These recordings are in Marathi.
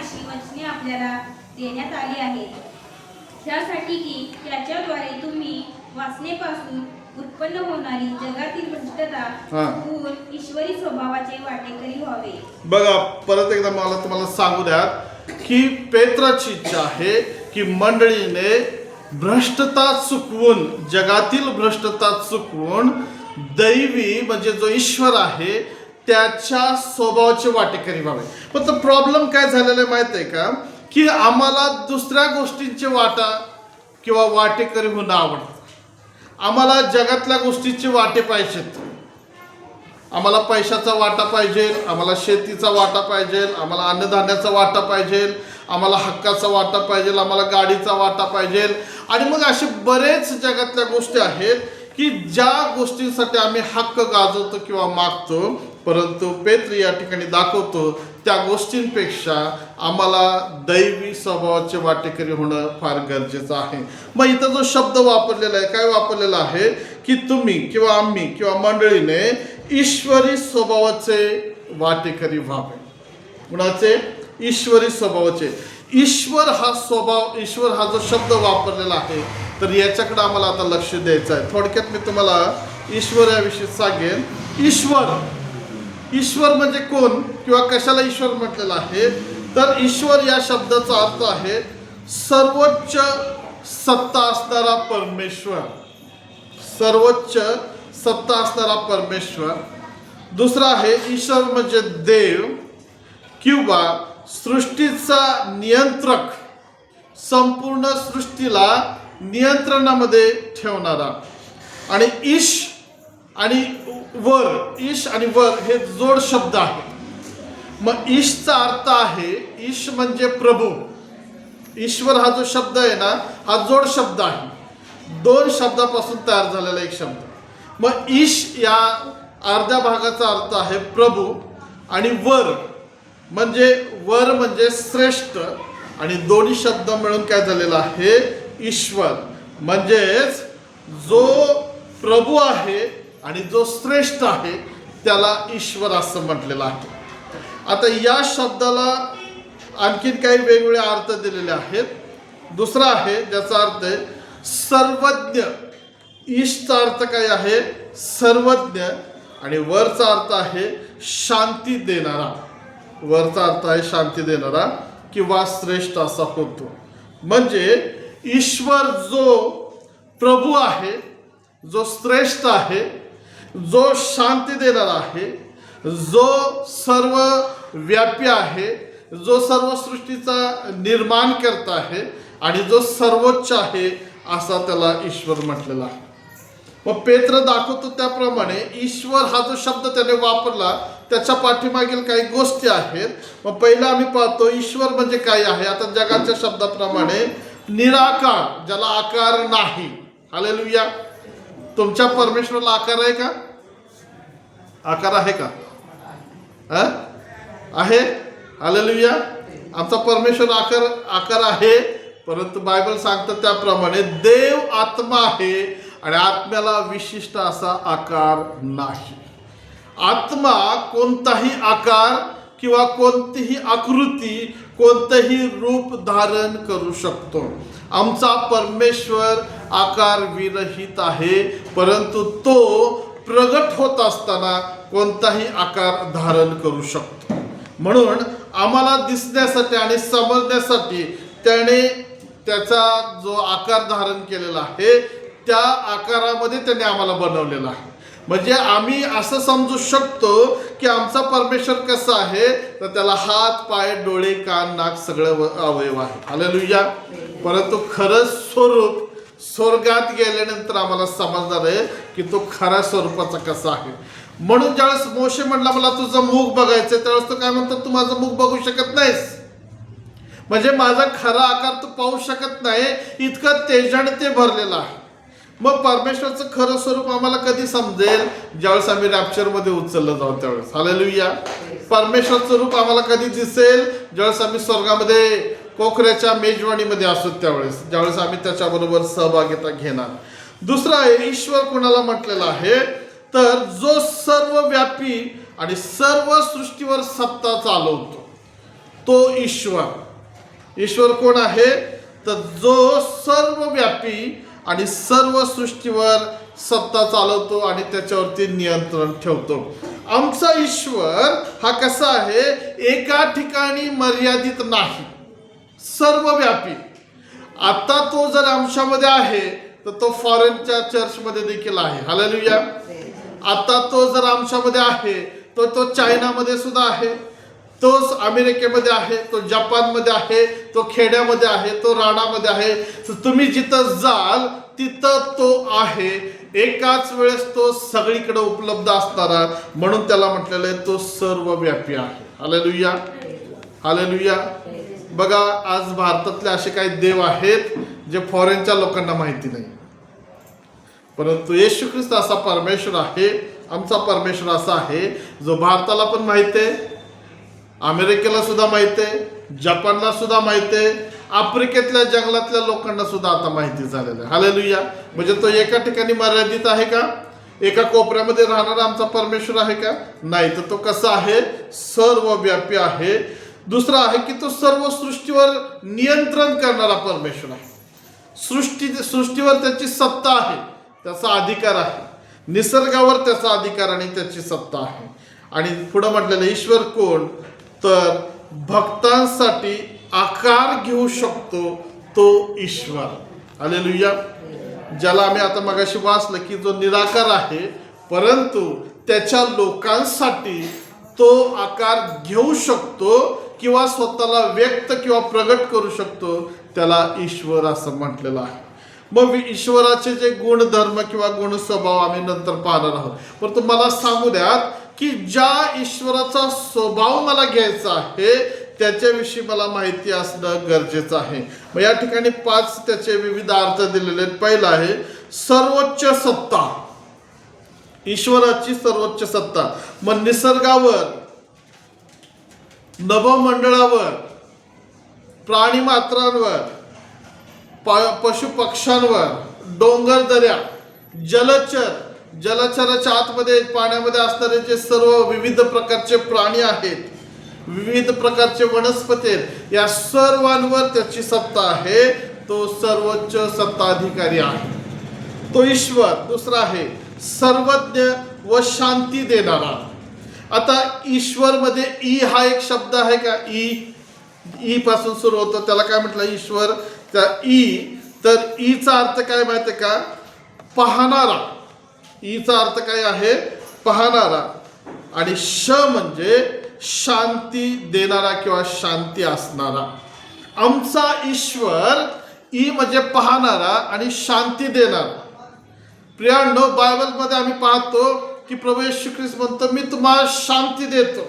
अशी वचने आपल्याला देण्यात आली आहेत, ह्यासाठी की त्याच्याद्वारे तुम्ही वासनेपासून उत्पन्न होणारी जगातील भ्रष्टता दूर ईश्वरी स्वभावाचे वाटेकरी व्हावे. बघा, परत एकदा मला तुम्हाला सांगू द्या की पेत्राची इच्छा आहे की मंडळीने भ्रष्टता चुकवून, जगातील भ्रष्टता चुकवून दैवी म्हणजे जो ईश्वर आहे त्याच्या स्वभावाचे वाटेकरी व्हावे. पण तो प्रॉब्लेम काय झालेला आहे माहित आहे का, की आम्हाला दुसऱ्या गोष्टींचे वाटा किंवा वाटेकरी होणं आवडतं. आम्हाला जगातल्या गोष्टींचे वाटे पाहिजेत. आम्हाला पैशाचा वाटा पाहिजे, आम्हाला शेतीचा वाटा पाहिजे, आम्हाला अन्नधान्याचा वाटा पाहिजे, आम्हाला हक्काचा वाटा पाहिजे, आम्हाला गाडीचा वाटा पाहिजे. आणि मग असे बरेच जगातल्या गोष्टी आहेत की ज्या गोष्टींसाठी आम्ही हक्क गाजवतो किंवा मागतो, परंतु पेत्र या ठिकाणी दाखवतो त्या गोष्टींपेक्षा आम्हाला दैवी स्वभावाचे वाटेकरी होणं फार गरजेचं आहे. मग इथं जो शब्द वापरलेला आहे, काय वापरलेला आहे की तुम्ही किंवा आम्ही किंवा मंडळीने ईश्वरी स्वभावाचे वाटेकरी व्हावे. कुणाचे? ईश्वरी स्वभावाचे. ईश्वर हा स्वभाव, ईश्वर हा जो शब्द वापरलेला आहे, तर याच्याकडे आम्हाला आता लक्ष द्यायचं आहे. थोडक्यात मी तुम्हाला ईश्वर याविषयी सांगेन. ईश्वर म्हणजे कोण किंवा कशाला ईश्वर म्हटलेलं आहे, तर ईश्वर या शब्दाचा अर्थ आहे सर्वोच्च सत्ता असणारा परमेश्वर. सर्वोच्च सत्ता असणारा परमेश्वर. दुसरा आहे ईश्वर म्हणजे देव किंवा सृष्टीचा नियंत्रक, संपूर्ण सृष्टीला नियंत्रणामध्ये ठेवणारा. आणि ईश आणि वर, ईश आणि वर हे जोड शब्द आहेत. मग ईशचा अर्थ आहे, ईश म्हणजे प्रभू. ईश्वर हा जो शब्द आहे ना, हा जोड शब्द आहे. दोन शब्दापासून तयार झालेला एक शब्द. मग ईश या अर्ध्या भागाचा अर्थ आहे प्रभू, आणि वर म्हणजे श्रेष्ठ, आणि दोन्ही शब्द मिळून काय झालेला आहे ईश्वर. म्हणजेच जो प्रभू आहे आणि जो श्रेष्ठ आहे त्याला ईश्वर असं म्हटलेलं आहे. आता या शब्दाला आणखीन काही वेगवेगळे अर्थ दिलेले आहेत. दुसरा आहे ज्याचा अर्थ आहे सर्वज्ञ. ईशचा अर्थ काय आहे? सर्वज्ञ. आणि वरचा अर्थ आहे शांती देणारा. वरचा अर्थ आहे शांती देणारा किंवा श्रेष्ठ असा होतो. म्हणजे ईश्वर जो प्रभू आहे, जो श्रेष्ठ आहे, जो शांती देणारा आहे, जो सर्व व्यापी आहे, जो सर्व सृष्टीचा निर्माण करता आहे आणि जो सर्वोच्च आहे, असा त्याला ईश्वर म्हटलेला आहे. मग पेत्र दाखवतो त्याप्रमाणे ईश्वर हा जो शब्द त्याने वापरला त्याच्या पाठीमागील काही गोष्टी आहेत. मग पहिला आम्ही पाहतो ईश्वर म्हणजे काय आहे. आता जगाच्या शब्दाप्रमाणे निराकार, ज्याला आकार नाही. हालेलुया. तुमच्या परमेश्वराला आकार आहे का? आकार आहे का? आहे. हालेलुया. आमचा परमेश्वर आकार आहे, परंतु बायबल सांगतं त्याप्रमाणे देव आत्मा आहे आणि आत्म्याला विशिष्ट असा आकार नाही. आत्मा कोणताही आकार किंवा कोणतीही आकृती, कोणतंही रूप धारण करू शकतो. आमचा परमेश्वर आकार विरहित आहे, परंतु तो प्रगट होत असताना कोणताही आकार धारण करू शकतो. म्हणून आम्हाला दिसण्यासाठी आणि समजण्यासाठी त्याने त्याचा जो आकार धारण केलेला आहे त्या आकारामध्ये त्याने आम्हाला बनवलेला आहे. म्हणजे आम्ही असं समजू शकतो की आमचा परमेश्वर कसा आहे, तर त्याला हात, पाय, डोळे, कान, नाक सगळं अवयव आहे. हालेलुया. परंतु खरं स्वरूप स्वर्गात गेल्यानंतर आम्हाला समजणार आहे की तो खऱ्या स्वरूपाचा कसा आहे. म्हणून ज्यावेळेस मोशे म्हणला मला तुझं मुख बघायचं, त्यावेळेस तो काय म्हणतो, तू माझं मुख बघू शकत नाहीस. म्हणजे माझा खरा आकार तू पाहू शकत नाही, इतकं तेजाने ते भरलेलं आहे. मग परमेश्वरचं खरं स्वरूप आम्हाला कधी समजेल? ज्यावेळेस आम्ही रॅप्चरमध्ये उचललं जाऊ त्यावेळेस. हालेलुया. परमेश्वरचं रूप आम्हाला कधी दिसेल? ज्यावेळेस आम्ही स्वर्गामध्ये कोकऱ्याच्या मेजवानीमध्ये असू त्यावेळेस, ज्यावेळेस आम्ही त्याच्याबरोबर सहभागिता घेणार. दुसरा आहे ईश्वर कोणाला म्हटलेला आहे, तर जो सर्वव्यापी आणि सर्व सृष्टीवर सत्ता चालवतो. तो ईश्वर. ईश्वर कोण आहे? तर जो सर्वव्यापी आणि सर्व सृष्टीवर सत्ता चालवतो आणि त्याच्यावरती नियंत्रण ठेवतो. आमचा ईश्वर हा कसा आहे? एका ठिकाणी मर्यादित नाही, सर्वव्यापी. आता तो जर आमच्यामध्ये आहे तर तो फॉरेनच्या चर्चमध्ये देखील आहे. हालेलुया. आता तो जर आमच्यामध्ये आहे तर तो चायनामध्ये सुद्धा आहे, तोच अमेरिकेमध्ये आहे, तो जपानमध्ये आहे, तो खेड्यामध्ये आहे, तो राणामध्ये आहे. तुम्ही जिथं जाल तिथं तो आहे. एकाच वेळेस तो सगळीकडे उपलब्ध असणारा, म्हणून त्याला म्हटलेलं आहे तो सर्वव्यापी आहे. हालेलुया. हालेलुया. बघा, आज भारतातले असे काही देव आहेत जे फॉरेनच्या लोकांना माहिती नाही, परंतु येशू ख्रिस्त असा परमेश्वर आहे. आमचा परमेश्वर असा आहे जो भारताला पण माहिती आहे, अमेरिकेला सुद्धा माहिती आहे, जपानला सुद्धा माहिती आहे, आफ्रिकेतल्या जंगलातल्या लोकांना सुद्धा आता माहिती झालेलं आहे. हालेलुया. म्हणजे तो एका ठिकाणी मर्यादित आहे का? एका कोपऱ्यामध्ये राहणारा आमचा परमेश्वर आहे का? नाही. तर तो कसा आहे? सर्वव्यापी आहे. दुसरा आहे की तो सर्व सृष्टीवर नियंत्रण करणारा परमेश्वर आहे. सृष्टीवर त्याची सत्ता आहे, त्याचा अधिकार आहे. निसर्गावर त्याचा अधिकार आणि त्याची सत्ता आहे. आणि पुढे म्हटलेलं ईश्वर कोण? तर भक्तांसाठी आकार घेऊ शकतो तो ईश्वर. हालेलुया. ज्याला आम्ही आता मगाशी वाचलं की जो निराकार आहे, परंतु त्याच्या लोकांसाठी तो आकार घेऊ शकतो किंवा स्वतःला व्यक्त किंवा प्रगट करू शकतो, त्याला ईश्वर असं म्हटलेलं आहे. मग ईश्वराचे जे गुणधर्म किंवा गुण स्वभाव आम्ही नंतर पाहणार आहोत. परंतु मला सांगू द्या की ज्या ईश्वराचा स्वभाव मला घ्यायचा आहे त्याच्याविषयी मला माहिती असणं गरजेचं आहे. मग या ठिकाणी 5 त्याचे विविध अर्थ दिलेले आहेत. पहिला आहे सर्वोच्च सत्ता, ईश्वराची सर्वोच्च सत्ता. मग निसर्गावर, नभोमंडळावर, प्राणी मात्रांवर, पशु पक्ष्यांवर, डोंगर दऱ्या, जलचराच्या आतमध्ये पाण्यामध्ये असणारे जे सर्व विविध प्रकारचे प्राणी आहेत, विविध प्रकारचे वनस्पती आहेत, या सर्वांवर त्याची सत्ता आहे. तो सर्वोच्च सत्ताधिकारी आहे तो ईश्वर. दुसरा आहे सर्वज्ञ व शांती देणारा. आता ईश्वर मध्ये ई हा एक शब्द आहे का? ई पासून सुरू होतो, त्याला काय म्हटलं? ईश्वर. त्या ई, तर ईचा अर्थ काय माहिती आहे का? पाहणारा. ईचा अर्थ काय आहे? पाहणारा. आणि श म्हणजे शांती देणारा किंवा शांती असणारा. आमचा ईश्वर ई म्हणजे पाहणारा आणि शांती देणारा. प्रियांनो, बायबलमध्ये आम्ही पाहतो की प्रभू येशू ख्रिस्त म्हणतो, मी तुम्हाला शांती देतो.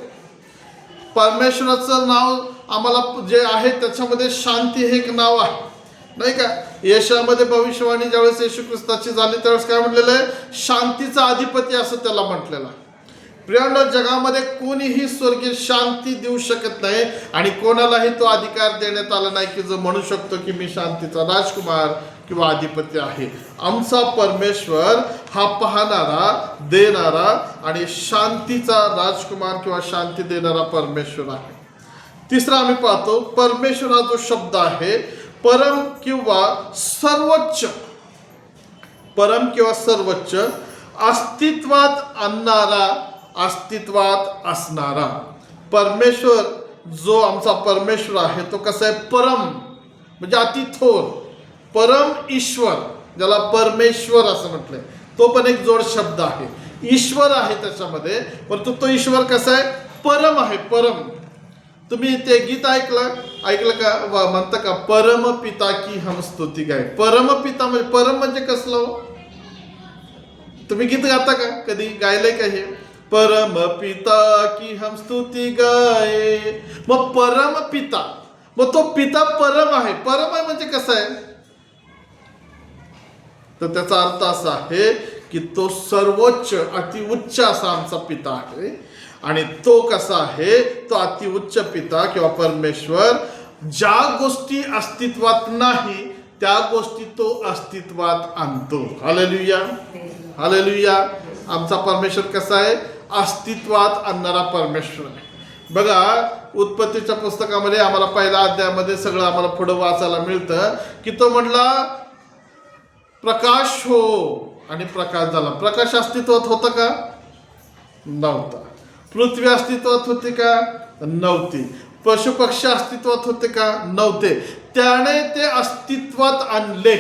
परमेश्वराचं नाव आम्हाला जे आहे त्याच्यामध्ये शांती हे एक नाव आहे, नाही का? यशामध्ये भविष्यवाणी ज्यावेळेस येशू ख्रिस्ताची झाली त्यावेळेस काय म्हटलेलं आहे? शांतीचा अधिपती असं त्याला म्हटलेलं आहे. प्रियांनो, जगामध्ये कोणीही स्वर्गीय शांती देऊ शकत नाही आणि कोणालाही तो अधिकार देण्यात आला नाही की जो म्हणू शकतो की मी शांतीचा राजकुमार किंवा अधिपती आहे. आमचा परमेश्वर हा पाहणारा, देणारा आणि शांतीचा राजकुमार किंवा शांती देणारा परमेश्वर आहे. तिसरा आम्ही पाहतो परमेश्वर हा जो शब्द आहे परम किंवा सर्वोच्च, परम किंवा सर्वोच्च, अस्तित्वात आणणारा, अस्तित्वात असणारा. परमेश्वर जो आमचा परमेश्वर आहे तो कसा आहे? परम म्हणजे अति थोर. परम ईश्वर, ज्याला परमेश्वर असं म्हटलंय, तो पण एक जोड शब्द आहे. ईश्वर आहे त्याच्यामध्ये, परंतु तो ईश्वर कसा आहे? परम आहे. परम. तुम्ही ते गीत ऐकलं का? म्हणतं का? परम पिता की हम स्तुती गाय. परम पिता म्हणजे, परम म्हणजे कसलं? तुम्ही गीत गाता का? कधी गायलंय का हे? परम पिता की हम स्तुती गाये. मग परम पिता, मग तो पिता परम आहे. परम आहे म्हणजे कसं आहे? तर त्याचा अर्थ असा आहे की तो सर्वोच्च, अतिउच्च असा आमचा पिता आहे. आणि तो कसा आहे? तो अतिउच्च पिता किंवा परमेश्वर ज्या गोष्टी अस्तित्वात नाही त्या गोष्टी तो अस्तित्वात आणतो. हालेलुया. हालेलुया. आमचा परमेश्वर कसा आहे? अस्तित्वात आणणारा परमेश्वर आहे. बघा, उत्पत्तीच्या पुस्तकामध्ये आम्हाला पहिल्या अध्यायामध्ये सगळं आम्हाला पुढं वाचायला मिळतं की तो म्हणला प्रकाश हो आणि प्रकाश झाला. प्रकाश अस्तित्वात होता का? नव्हता. पृथ्वी अस्तित्वात होती का? नव्हती. पशुपक्षी अस्तित्वात होते का? नव्हते. त्याने ते अस्तित्वात आणले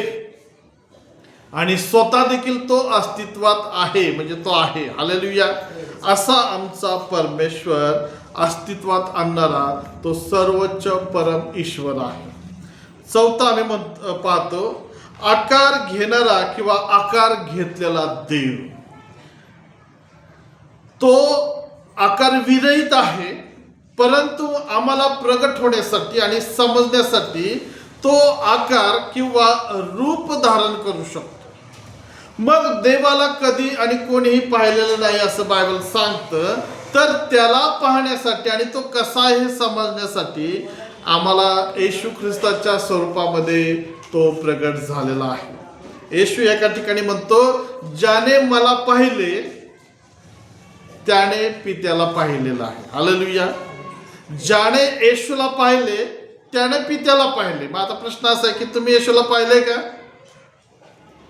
आणि स्वतः देखील तो अस्तित्वात आहे, म्हणजे तो आहे. हालेलुया. असा आमचा परमेश्वर अस्तित्वात आणणारा तो सर्वोच्च परम ईश्वर आहे. चौथा आम्ही पाहतो आकार घेणारा किंवा आकार घेतलेला देव. तो आकार विरहित आहे, परंतु आम्हाला प्रगट होण्यासाठी आणि समजण्यासाठी तो आकार किंवा रूप धारण करू शकतो. मग देवाला कधी आणि कोणीही पाहिलेलं नाही असं बायबल सांगतं, तर त्याला पाहण्यासाठी आणि तो कसा आहे हे समजण्यासाठी आम्हाला येशू ख्रिस्ताच्या स्वरूपामध्ये तो प्रगट झालेला आहे. येशू एका ठिकाणी म्हणतो, ज्याने मला पाहिले त्याने पित्याला पाहिलेलं आहे. हालेलुया. ज्याने येशूला पाहिले त्याने पित्याला पाहिले. मग आता प्रश्न असा आहे की तुम्ही येशूला पाहिले का?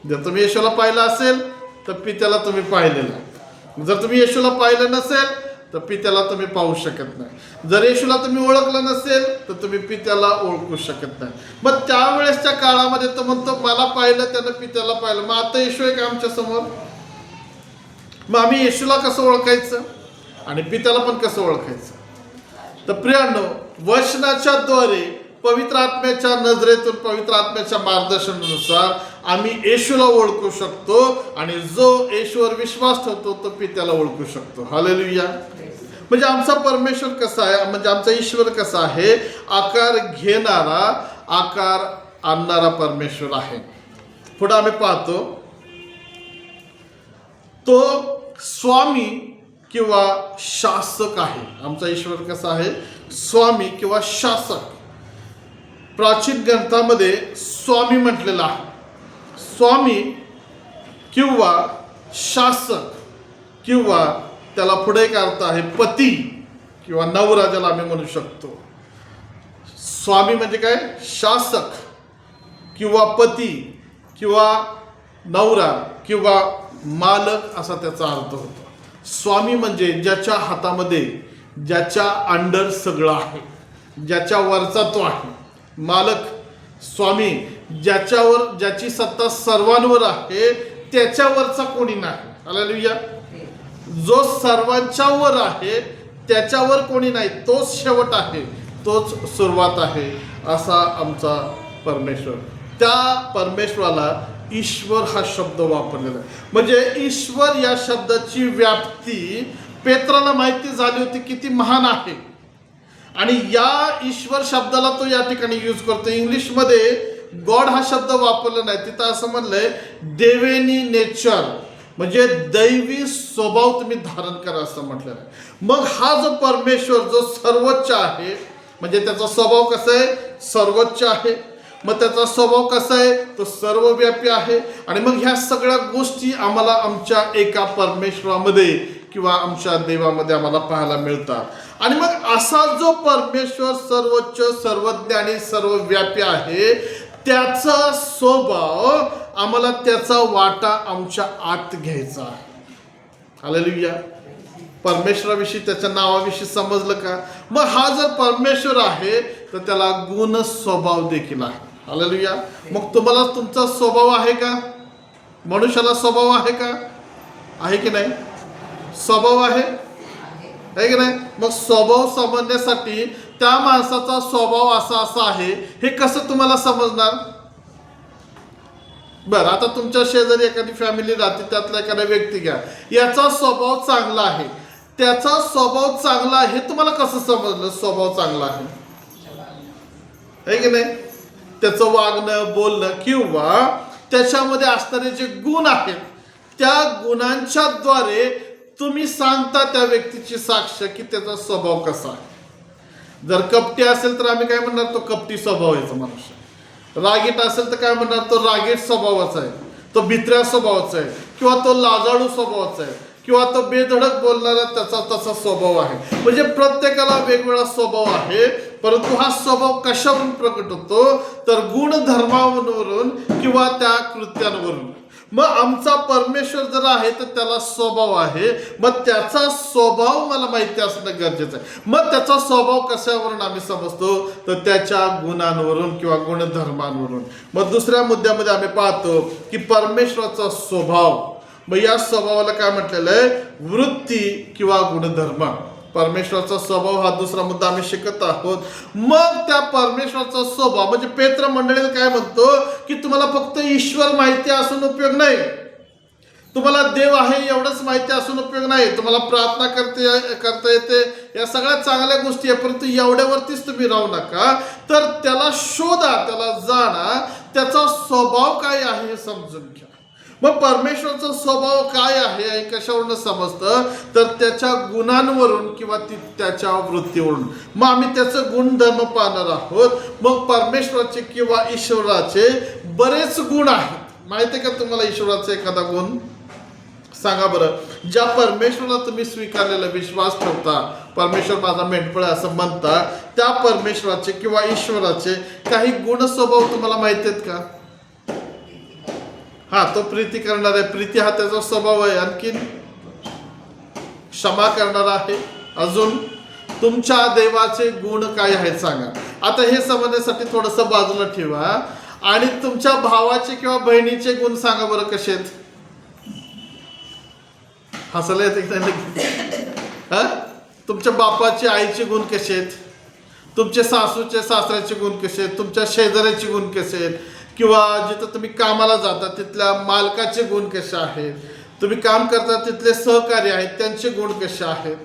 जर तुम्ही येशूला पाहिलं असेल तर पित्याला तुम्ही पाहिलेलं आहे. जर तुम्ही येशूला पाहिलं नसेल तर पित्याला तुम्ही पाहू शकत नाही. जर येशूला तुम्ही ओळखलं नसेल तर तुम्ही पित्याला ओळखू शकत नाही. मग त्यावेळेसच्या काळामध्ये तो म्हणतो मला पाहिलं त्यानं पित्याला पाहिलं. मग आता येशू आहे का आमच्या समोर? मग आम्ही येशूला कसं ओळखायचं आणि पित्याला पण कसं ओळखायचं? तर प्रियांनो, वचनाच्या द्वारे पवित्र आत्म्याच्या नजरेतून पवित्र आत्म्याच्या मार्गदर्शनानुसार आम्ही येशूला ओळखू शकतो आणि जो येशूवर विश्वास ठेवतो तो पित्याला ओळखू शकतो. हालेलुया. म्हणजे आमचा परमेश्वर कसा आहे, म्हणजे आमचा ईश्वर कसा आहे? आकार घेणारा, आकार आणणारा परमेश्वर आहे. पुढे आम्ही पाहतो तो स्वामी किंवा शासक आहे. आमचा ईश्वर कसा आहे? स्वामी किंवा शासक. प्राचीन ग्रंथामध्ये स्वामी म्हटलेला आहे. स्वामी किंवा शासक किंवा त्याला पुढे एक अर्थ आहे पती किंवा नवरा, ज्याला आम्ही म्हणू शकतो. स्वामी म्हणजे काय? शासक किंवा पती किंवा नवरा किंवा मालक असा त्याचा अर्थ होतो. स्वामी म्हणजे ज्याच्या हातामध्ये, ज्याच्या अंडर सगळं आहे, ज्याच्या वरचा तो आहे. मालक, स्वामी, ज्याच्यावर, ज्याची सत्ता सर्वांवर आहे, त्याच्यावरचा कोणी नाही. हालेलुया. जो सर्वांच्या वर आहे त्याच्यावर कोणी नाही, तोच शेवट आहे, तोच सुरुवात आहे, असा आमचा परमेश्वर. त्या परमेश्वराला ईश्वर हा शब्द वापरलेला आहे. म्हणजे ईश्वर या शब्दाची व्याप्ती पेत्राला माहिती झाली होती किती महान आहे, आणि या ईश्वर शब्दाला तो या ठिकाणी यूज करतो. इंग्लिशमध्ये गॉड हा शब्द वापरला नाही, तिथं असं म्हणलंय देवेनी नेचर, म्हणजे दैवी स्वभाव तुम्ही धारण करा असं म्हटलेलं आहे. मग हा जो परमेश्वर जो सर्वोच्च आहे, म्हणजे त्याचा स्वभाव कसा आहे? सर्वोच्च आहे. मग त्याचा स्वभाव कसा आहे? तो सर्वव्यापी आहे. आणि मग ह्या सगळ्या गोष्टी आम्हाला आमच्या एका परमेश्वरामध्ये किंवा आमच्या देवामध्ये आम्हाला पाहायला मिळतात. आणि मग असा जो परमेश्वर सर्वोच्च, सर्वज्ञ आणि सर्वव्यापी आहे, त्याचा स्वभाव आम्हाला, त्याचा वाटा आमच्या आत घ्यायचा आहे. हालेलुया. परमेश्वराविषयी, त्याच्या नावाविषयी समजलं का? मग हा जर परमेश्वर आहे तर त्याला गुण स्वभाव देखील आहे. हालेलुया. मग तुम्हाला तुमचा स्वभाव आहे का? मनुष्याला स्वभाव आहे का? आहे की नाही? स्वभाव आहे की नाही? मग स्वभाव समजण्यासाठी त्या माणसाचा स्वभाव असा आहे हे कसं तुम्हाला समजणार? बरं, आता तुमच्या शेजारी एखादी फॅमिली राहते, त्यातला एखादा व्यक्ती घ्या, याचा स्वभाव चांगला आहे, त्याचा स्वभाव चांगला आहे, हे तुम्हाला कसं समजलं स्वभाव चांगला आहे की नाही? त्याचं वागणं, बोलणं किंवा त्याच्यामध्ये असणारे जे गुण आहेत, त्या गुणांच्या द्वारे तुम्ही सांगता त्या व्यक्तीची साक्ष की त्याचा स्वभाव कसा आहे. जर कपटी असेल तर आम्ही काय म्हणणार? तो कपटी स्वभावाचा मनुष्य. रागीट असेल तर काय म्हणणार? तो रागीट स्वभावाचा आहे, तो भित्र्या स्वभावाचा आहे, किंवा तो लाजाळू स्वभावाचा आहे, किंवा तो बेधडक बोलणारा त्याचा तसा स्वभाव आहे. म्हणजे प्रत्येकाला वेगवेगळा स्वभाव आहे, परंतु हा स्वभाव कशावरून प्रकट होतो तर गुणधर्मावरून किंवा त्या कृत्यांवरून. मग आमचा परमेश्वर जर आहे तर त्याला स्वभाव आहे, मग त्याचा स्वभाव मला माहिती असणं गरजेचं आहे. मग त्याचा स्वभाव कशावरून आम्ही समजतो तर त्याच्या गुणांवरून किंवा गुणधर्मांवरून. मग दुसऱ्या मुद्द्यामध्ये आम्ही पाहतो की परमेश्वराचा स्वभाव, मग या स्वभावाला काय म्हटलेलं आहे, वृत्ती किंवा गुणधर्म. परमेश्वराचा स्वभाव हा दुसरा मुद्दा आम्ही शिकत आहोत. मग त्या परमेश्वराचा स्वभाव म्हणजे पेत्र मंडळीला काय म्हणतो की तुम्हाला फक्त ईश्वर माहिती असून उपयोग नाही, तुम्हाला देव आहे एवढंच माहिती असून उपयोग नाही, तुम्हाला प्रार्थना करता येते, या सगळ्या चांगल्या गोष्टी आहे, परंतु एवढ्यावरतीच तुम्ही राहू नका, तर त्याला शोधा, त्याला जाणा, त्याचा स्वभाव काय आहे हे समजून घ्या. मग परमेश्वराचा स्वभाव काय आहे आणि कशावरून समजतं तर त्याच्या गुणांवरून किंवा त्याच्या वृत्तीवरून. मग आम्ही त्याचं गुणधर्म पाहणार आहोत. मग परमेश्वराचे किंवा ईश्वराचे बरेच गुण आहेत. माहिती आहे का तुम्हाला ईश्वराचा एखादा गुण सांगा बरं, ज्या परमेश्वराला तुम्ही स्वीकारलेला विश्वास ठेवता, परमेश्वर माझा मेंढपाळ असं म्हणता, त्या परमेश्वराचे किंवा ईश्वराचे काही गुण स्वभाव तुम्हाला माहिती आहेत का? हा, तो प्रीती करणार आहे, प्रीती हा त्याचा स्वभाव आहे. आणखीन क्षमा करणार आहे. अजून तुमच्या देवाचे गुण काय आहेत सांगा. आता हे समजण्यासाठी थोडस बाजूला ठेवा आणि तुमच्या भावाचे किंवा बहिणीचे गुण सांगा बरं कसे आहेत. हसायला येते हा? तुमच्या बापाचे आईचे गुण कसे आहेत, तुमचे सासूचे सासऱ्याचे गुण कसे आहेत, तुमच्या शेजाऱ्याचे गुण कसे आहेत, किंवा जिथं तुम्ही कामाला जाता तिथल्या मालकाचे गुण कसे आहेत, तुम्ही काम करता तिथले सहकारी आहेत त्यांचे गुण कसे आहेत,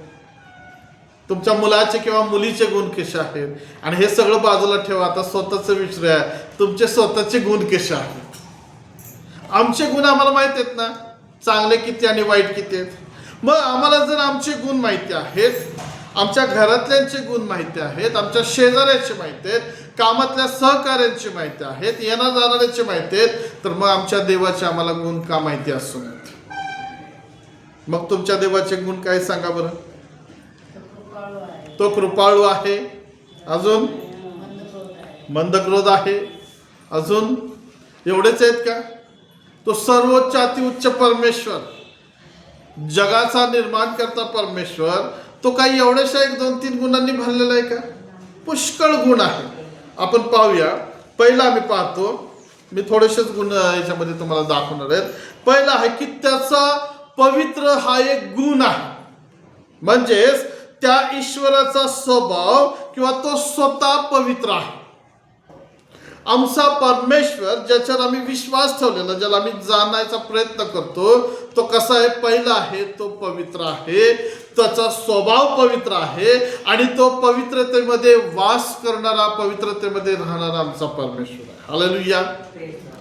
तुमच्या मुलाचे किंवा मुलीचे गुण कसे आहेत. आणि हे सगळं बाजूला ठेवा. आता स्वतःचं विचारूया, तुमचे स्वतःचे गुण कसे आहेत. आमचे गुण आम्हाला माहित आहेत ना, चांगले किती आणि वाईट किती आहेत. मग आम्हाला जर आमचे गुण माहिती आहेत, आमच्या घरातल्यांचे गुण माहिती आहेत, आमच्या शेजाऱ्याचे माहिती आहेत, कामातल्या सहकार्यांची माहिती आहेत, येणार जाणाऱ्याची माहिती आहेत, तर मग आमच्या देवाचे आम्हाला गुण का माहिती असू नयेत. मग तुमच्या देवाचे गुण काय सांगा बरं. तो कृपाळू आहे. अजून मंदक्रोध आहे. अजून एवढेच आहेत का? तो सर्वोच्च अतिउच्च परमेश्वर, जगाचा निर्माण करता परमेश्वर, तो काही एवढ्याशा 1-2-3 गुणांनी भरलेला आहे का? पुष्कळ गुण आहे. आपण पाहूया. पहिला आम्ही पाहतो, मी थोडेसेच गुण याच्यामध्ये तुम्हाला दाखवणार आहेत. पहिला आहे की त्याचा पवित्र हा एक गुण आहे. म्हणजेच त्या ईश्वराचा स्वभाव किंवा तो स्वतः पवित्र आहे. आमचा परमेश्वर ज्याच्यावर आम्ही विश्वास ठेवलेला, ज्याला आम्ही जाणायचा प्रयत्न करतो, तो कसा आहे? पहिला आहे तो पवित्र आहे, त्याचा स्वभाव पवित्र आहे आणि तो पवित्रतेमध्ये वास करणारा, पवित्रतेमध्ये राहणारा आमचा परमेश्वर आहे. Hallelujah,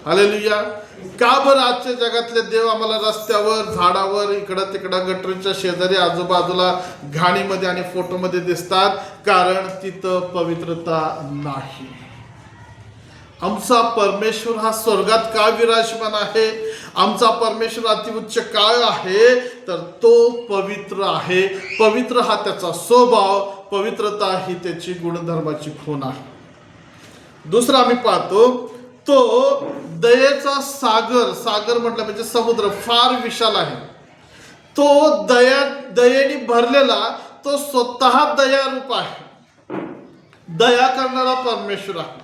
hallelujah. का बरं आजच्या जगातले देव आम्हाला रस्त्यावर, झाडावर, इकडं तिकडं, गटरीच्या शेजारी, आजूबाजूला, घाणीमध्ये आणि फोटोमध्ये दिसतात? कारण तिथं पवित्रता नाही. आमचा परमेश्वर हा स्वर्गात का विराजमान आहे? आमचा परमेश्वर अतिउच्च काय आहे? तर तो पवित्र आहे. पवित्र हा त्याचा स्वभाव, पवित्रता ही त्याची गुणधर्माची खूण आहे. दुसरा आम्ही पाहतो, तो दयेचा सागर, सागर म्हटलं म्हणजे समुद्र, फार विशाल आहे. तो दयेने भरलेला, तो स्वतः दयारूप आहे. दया करणारा परमेश्वर आहे.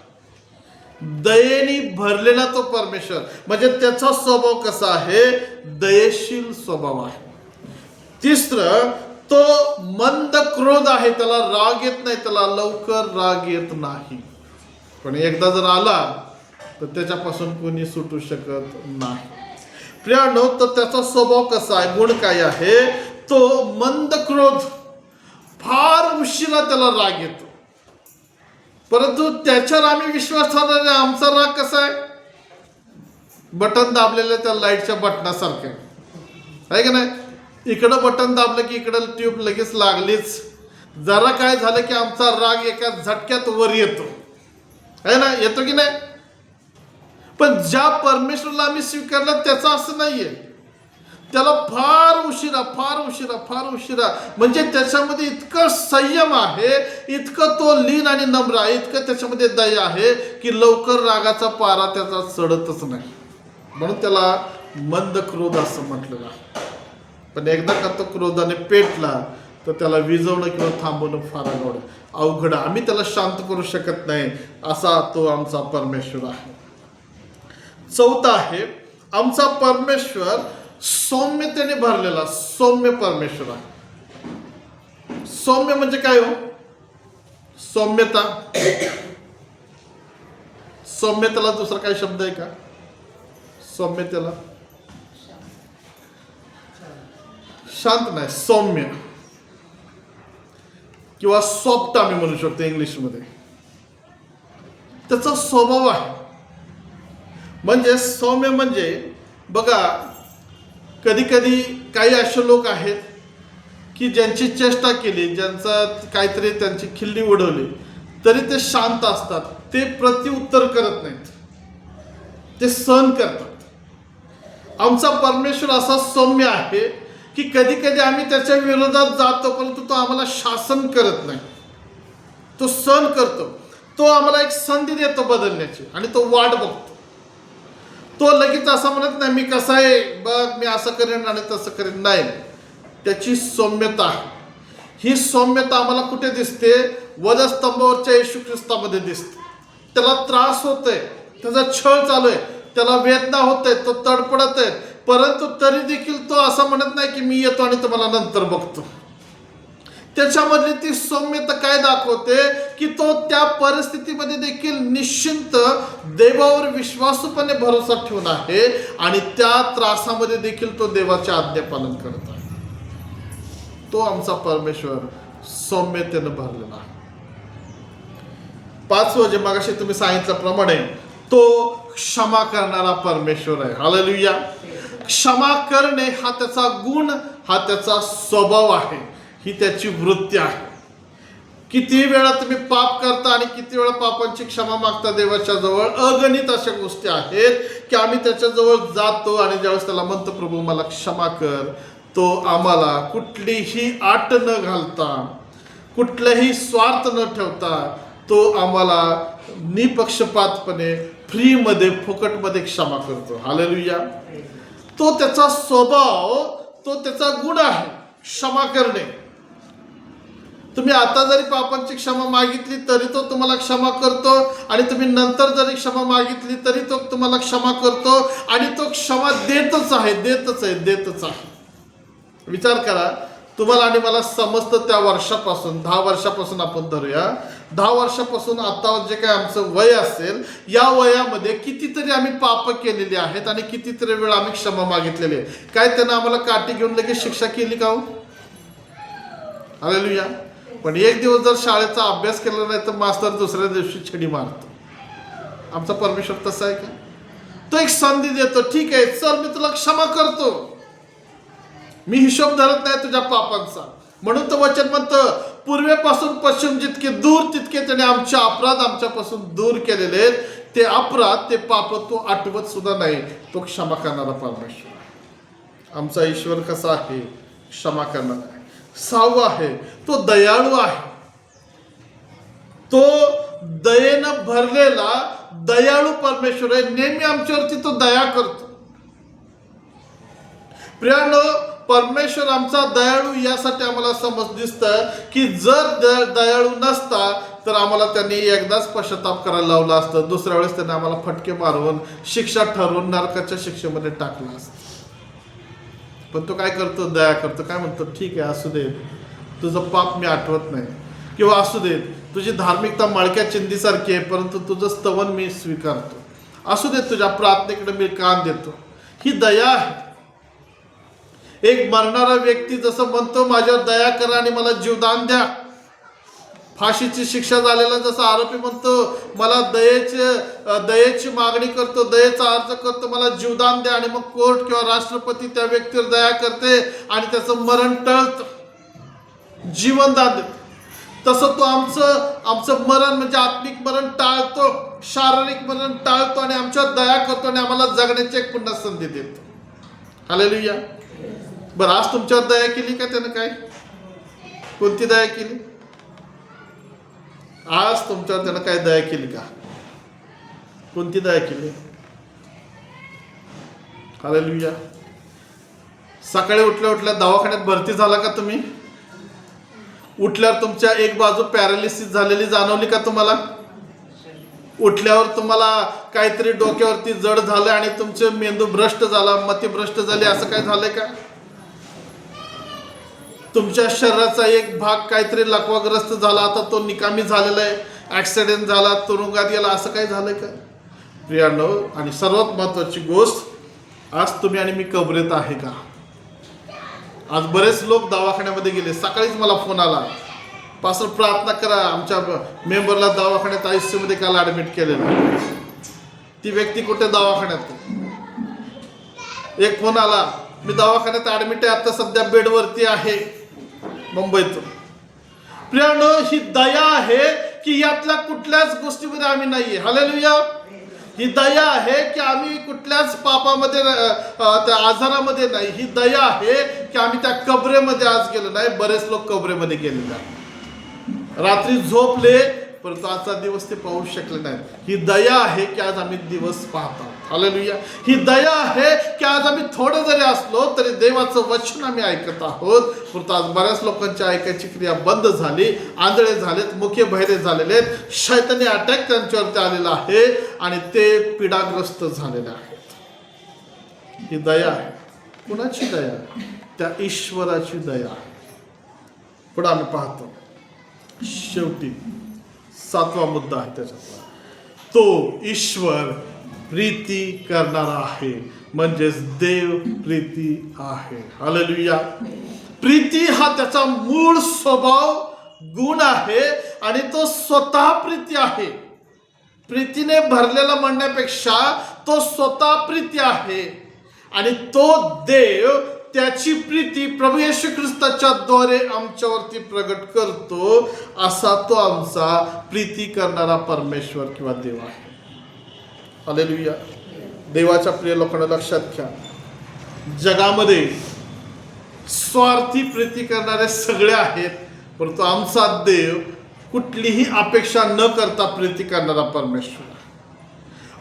दयेने भरलेला तो परमेश्वर, म्हणजे त्याचा स्वभाव कसा आहे? दयेशील स्वभाव आहे. तिसरं, तो मंद क्रोध आहे. त्याला राग येत नाही, त्याला लवकर राग येत नाही. पण एकदा जर आला तर त्याच्यापासून कोणी सुटू शकत नाही. प्रियानो, तर त्याचा स्वभाव कसा आहे? गुण काय आहे? तो मंद क्रोध, फार उशिरा त्याला राग येतो. परंतु त्याच्यावर आम्ही विश्वास ठेवणार. आमचा राग कसा आहे? बटन दाबलेलं त्या लाईटच्या बटनासारखं आहे का नाही? इकडं बटन दाबलं की इकडं ट्यूब लगेच लागलीच. जरा काय झालं की आमचा राग एका झटक्यात वर येतो, आहे ना? येतो की नाही? पण ज्या परमेश्वराला आम्ही स्वीकारलं त्याचं असं नाहीये. त्याला फार उशिरा म्हणजे त्याच्यामध्ये इतकं संयम आहे, इतकं तो लीन आणि नम्र आहे, इतकं त्याच्यामध्ये दया आहे की लवकर रागाचा पारा त्याचा चढतच नाही. म्हणून त्याला मंद क्रोध असं म्हटलेलं आहे. पण एकदा का तो क्रोधाने पेटला तर त्याला विझवणं किंवा थांबवणं फार अवघड. आम्ही त्याला शांत करू शकत नाही. असा तो आमचा परमेश्वर आहे. चौथा आहे, आमचा परमेश्वर सौम्यतेने भरलेला सौम्य परमेश्वर आहे. सौम्य म्हणजे काय हो? सौम्यता. सौम्यतेला दुसरा काही शब्द आहे का? सौम्यतेला शांत नाही, सौम्य किंवा सॉफ्ट आम्ही म्हणू शकतो इंग्लिशमध्ये. त्याचा स्वभाव आहे. म्हणजे सौम्य म्हणजे बघा, कधी कधी काही असे लोक आहेत की ज्यांची चेष्टा केली, ज्यांचं काहीतरी त्यांची खिल्ली उडवली तरी ते शांत असतात. ते प्रत्युत्तर करत नाहीत, ते सहन करतात. आमचा परमेश्वर असा सौम्य आहे की कधी कधी आम्ही त्याच्या विरोधात जातो, परंतु तो आम्हाला शासन करत नाही, तो सहन करतो. तो आम्हाला एक संधी देतो बदलण्याची आणि तो वाट बघतो. तो लगेच असं म्हणत नाही मी कसा आहे बघ, मी असं करेन आणि तसं करेन. नाही, त्याची सौम्यता आहे. ही सौम्यता आम्हाला कुठे दिसते? वधस्तंभावरच्या येशू ख्रिस्तामध्ये दिसते. त्याला त्रास होतोय, त्याचा छळ चालू आहे, त्याला वेदना होत आहे, तो तडपडत आहे, परंतु तरी देखील तो असं म्हणत नाही की मी येतो आणि तुम्हाला नंतर बघतो. त्याच्यामधली ती सौम्यता काय दाखवते की तो त्या परिस्थितीमध्ये देखील निश्चिंत देवावर विश्वासूपणे भरोसा ठेवून आहे आणि त्या त्रासामध्ये देखील तो देवाचे आज्ञा पालन करत आहे. तो आमचा परमेश्वर सौम्यतेनं भरलेला आहे. पाचवं जे मगाशी तुम्ही सांगितल्याप्रमाणे तो क्षमा करणारा परमेश्वर आहे. हालेलुया. क्षमा करणे हा त्याचा गुण, हा त्याचा स्वभाव आहे, ही त्याची वृत्ती आहे. किती वेळा तुम्ही पाप करता आणि किती वेळा पापांची क्षमा मागता देवाच्या जवळ. अगणित अशा गोष्टी आहेत की आम्ही त्याच्या जवळ जातो आणि ज्यावेळेस त्याला म्हणतो प्रभू मला क्षमा कर, तो आम्हाला कुठलीही आट न घालता, कुठलाही स्वार्थ न ठेवता तो आम्हाला निपक्षपातपणे फ्रीमध्ये फुकटमध्ये क्षमा करतो. हालेलुया. तो त्याचा स्वभाव, तो त्याचा गुण आहे क्षमा करणे. तुम्ही आता जरी पापांची क्षमा मागितली तरी तो तुम्हाला क्षमा करतो आणि तुम्ही नंतर जरी क्षमा मागितली तरी तो तुम्हाला क्षमा करतो आणि तो क्षमा देतच आहे. विचार करा, तुम्हाला आणि मला समजतं त्या वर्षापासून 10 वर्षापासून आपण धरूया, 10 वर्षापासून आता जे काय आमचं वय असेल या वयामध्ये कितीतरी आम्ही पाप केलेली आहेत आणि कितीतरी वेळ आम्ही क्षमा मागितलेली आहे. काय त्यानं आम्हाला काठी घेऊन लगेच शिक्षा केली का हो? हालेलुया. पण एक दिवस जर शाळेचा अभ्यास केला नाही तर मास्तर दुसऱ्या दिवशी छडी मारतो. आमचा परमेश्वर तसा आहे का? तो एक संधी देतो, ठीक आहे चल मी तुला क्षमा करतो, मी हिशोब धरत नाही तुझ्या पापांचा. म्हणून तो वचन म्हणतं पूर्वेपासून पश्चिम जितके दूर तितके त्याने आमचे अपराध आमच्यापासून दूर केलेले आहेत. ते अपराध, ते पाप तो आठवत सुद्धा नाही. तो क्षमा करणारा परमेश्वर. आमचा ईश्वर कसा आहे? क्षमा करणारा आहे. 6वं आहे, तो दयाळू आहे. तो दयेनं भरलेला दयाळू परमेश्वर आहे. नेहमी आमच्यावरती तो दया करतो. प्रियानो, परमेश्वर आमचा दयाळू यासाठी आम्हाला समज दिसतं की जर दयाळू नसता तर आम्हाला त्यांनी एकदाच पश्चाताप करायला लावला असतं. दुसऱ्या वेळेस त्यांनी आम्हाला फटके मारून शिक्षा ठरवून नरकाच्या शिक्षेमध्ये टाकलं असतं. पण तो काय करतो? दया करतो. काय म्हणतो? ठीक आहे असू दे, तुझं पाप मी आठवत नाही, किंवा असू दे तुझी धार्मिकता मळक्या चिंधीसारखी आहे परंतु तुझं स्तवन मी स्वीकारतो. असू दे तुझ्या प्रार्थनेकडे मी कान देतो. ही दया आहे. एक मरणारा व्यक्ती जसं म्हणतो माझ्यावर दया करा आणि मला जीवदान द्या, फाशीची शिक्षा झालेला जसा आरोपी म्हणतो मला दयेची मागणी करतो, दयेचा अर्ज करतो, मला जीवदान द्या, आणि मग कोर्ट किंवा राष्ट्रपती त्या व्यक्तीवर दया करते आणि त्याचं मरण टळतं, जीवनदान देतो. तसं तो आमचं मरण म्हणजे आत्मिक मरण टाळतो, शारीरिक मरण टाळतो आणि आमच्यावर दया करतो आणि आम्हाला जगण्याची एक पुन्हा संधी देतो. हालेलुया. बरं, आज तुमच्यावर दया केली का त्यानं? काय, कोणती दया केली? आज तुमच्यावर त्यानं काय दया केली का? कोणती दया केली? हालेलुया. सकाळी उठल्या उठल्या दवाखान्यात भरती झाला का तुम्ही? उठल्यावर तुमच्या एक बाजू पॅरालिसिस झालेली जाणवली का तुम्हाला? उठल्यावर तुम्हाला काहीतरी डोक्यावरती जड झालं आणि तुमचे मेंदू भ्रष्ट झाला, मती भ्रष्ट झाली, असं काय झालंय का? तुमच्या शरीराचा एक भाग काहीतरी लकवाग्रस्त झाला, आता तो निकामी झालेला आहे, ऍक्सिडेंट झाला, तुरुंगात गेला, असं काय झालंय का? प्रियांनो, आणि सर्वात महत्वाची गोष्ट, आज तुम्ही आणि मी कबरेत आहे का? आज बरेच लोक दवाखान्यामध्ये गेले. सकाळीच मला फोन आला, पास्टर प्रार्थना करा, आमच्या मेंबरला दवाखान्यात ICU मध्ये काल ऍडमिट केलेलं. ती व्यक्ती कुठे? दवाखान्यात. एक फोन आला, मी दवाखान्यात ऍडमिट आहे, आता सध्या बेडवरती आहे, मुंबईतून. प्रियांनो, ही दया आहे की यातल्या कुठल्याच गोष्टीमध्ये आम्ही नाहीये. हालेलुया. ही दया आहे की आम्ही कुठल्याच पापामध्ये, त्या आजारामध्ये नाही. ही दया आहे की आम्ही त्या कबरेमध्ये आज गेलो नाही. बरेच लोक कबरेमध्ये गेलेले आहेत, रात्री झोपले, परंतु आजचा दिवस ते पाहू शकले नाही. ही दया आहे की आज आम्ही दिवस पाहतो. हालेलुया. ही दया आहे की आज आम्ही थोडं जरी असलो तरी देवाचं वचन आम्ही ऐकत आहोत. परंतु आज बऱ्याच लोकांची ऐकायची क्रिया बंद झाली, आंधळे झालेत, मुखे बहिरे झालेले आहेत, शैतानी अटॅक त्यांच्यावरती आलेला आहे आणि ते पीडाग्रस्त झालेले आहेत. ही दया आहे. कुणाची दया? त्या ईश्वराची दया. पुढे आम्ही पाहतो, शेवटी 7वा मुद्दा आहे त्याच्यातला, तो ईश्वर प्रीती करणारा आहे, म्हणजेच देव प्रीती आहे. हालेलुया. प्रीती हा त्याचा मूळ स्वभाव गुण आहे आणि तो स्वतः प्रीती आहे. प्रीतीने भरलेला म्हणण्यापेक्षा तो स्वतः प्रीती आहे आणि तो देव त्याची प्रीती प्रभू येशू ख्रिस्ताच्या द्वारे आमच्यावरती प्रगट करतो. असा तो आमचा प्रीती करणारा परमेश्वर किंवा देव आहे. हालेलुया. देवाच्या प्रिय लोकांना लक्षात घ्या, जगामध्ये स्वार्थी प्रीती करणारे सगळे आहेत, परंतु आमचा देव कुठलीही अपेक्षा न करता प्रीती करणारा परमेश्वर.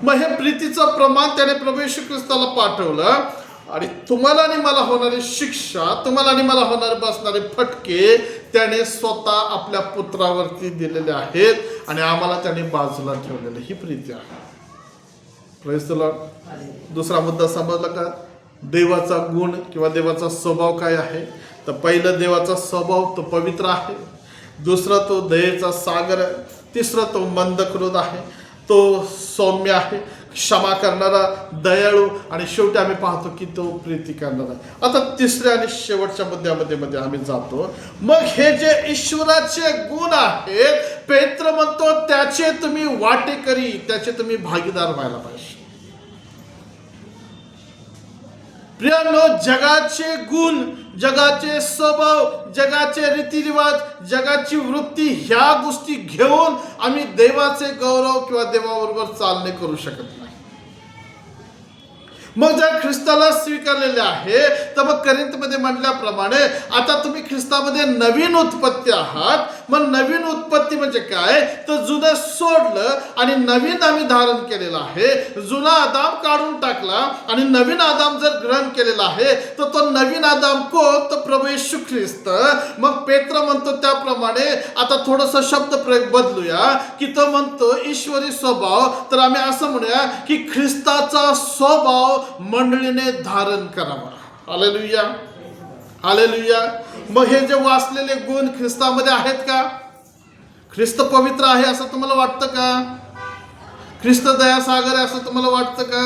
मग हे प्रीतीचं प्रमाण त्याने प्रभू येशू ख्रिस्ताला पाठवलं आणि तुम्हाला आणि मला होणारी शिक्षा, तुम्हाला आणि मला होणारे बसणारे फटके त्याने स्वतः आपल्या पुत्रावरती दिलेले आहेत आणि आम्हाला त्याने बाजूला ठेवलेलं. ही प्रीती आहे. Praise the Lord. दुसरा मुद्दा समजला का? देवाचा गुण किंवा देवाचा स्वभाव काय आहे? तर पहिलं, देवाचा स्वभाव तो पवित्र आहे. दुसरा, तो दयेचा सागर आहे. तिसरा, तो मंद क्रोध आहे, तो सौम्य आहे, क्षमा करणारा, दयाळू, आणि शेवटी आम्ही पाहतो की तो प्रीती करणारा. आता तिसऱ्या आणि शेवटच्या मुद्द्यामध्ये आम्ही जातो. मग हे जे ईश्वराचे गुण आहेत, पेत्र म्हणतो त्याचे तुम्ही वाटेकरी, त्याचे तुम्ही भागीदार व्हायला पाहिजे. प्रियांनो, जगाचे गुण, जगाचे स्वभाव, जगाचे रीतिरिवाज, जगाची वृत्ती, ह्या गोष्टी घेऊन आम्ही देवाचे गौरव किंवा देवाबरोबर चालणे करू शकत नाही. मग जर ख्रिस्ताला स्वीकारलेले आहे तर मग करिंथमध्ये म्हटल्याप्रमाणे आता तुम्ही ख्रिस्तामध्ये नवीन उत्पत्ती आहात. मग नवीन उत्पत्ती म्हणजे काय? तर जुनं सोडलं आणि नवीन आम्ही धारण केलेलं आहे. जुना आदाम काढून टाकला आणि नवीन आदाम जर ग्रहण केलेला आहे तर तो नवीन आदाम कोण? तर प्रभू येशू ख्रिस्त. मग पेत्र म्हणतो त्याप्रमाणे आता थोडंसं शब्द प्रयोग बदलूया की तो म्हणतो ईश्वरी स्वभाव, तर आम्ही असं म्हणूया की ख्रिस्ताचा स्वभाव मंडळीने धारण करावा. हालेलुया. हालेलुया. मग हे जे वाचलेले गुण ख्रिस्तामध्ये आहेत का? ख्रिस्त पवित्र आहे असं तुम्हाला वाटतं का? ख्रिस्त दयासागर आहे असं तुम्हाला वाटतं का?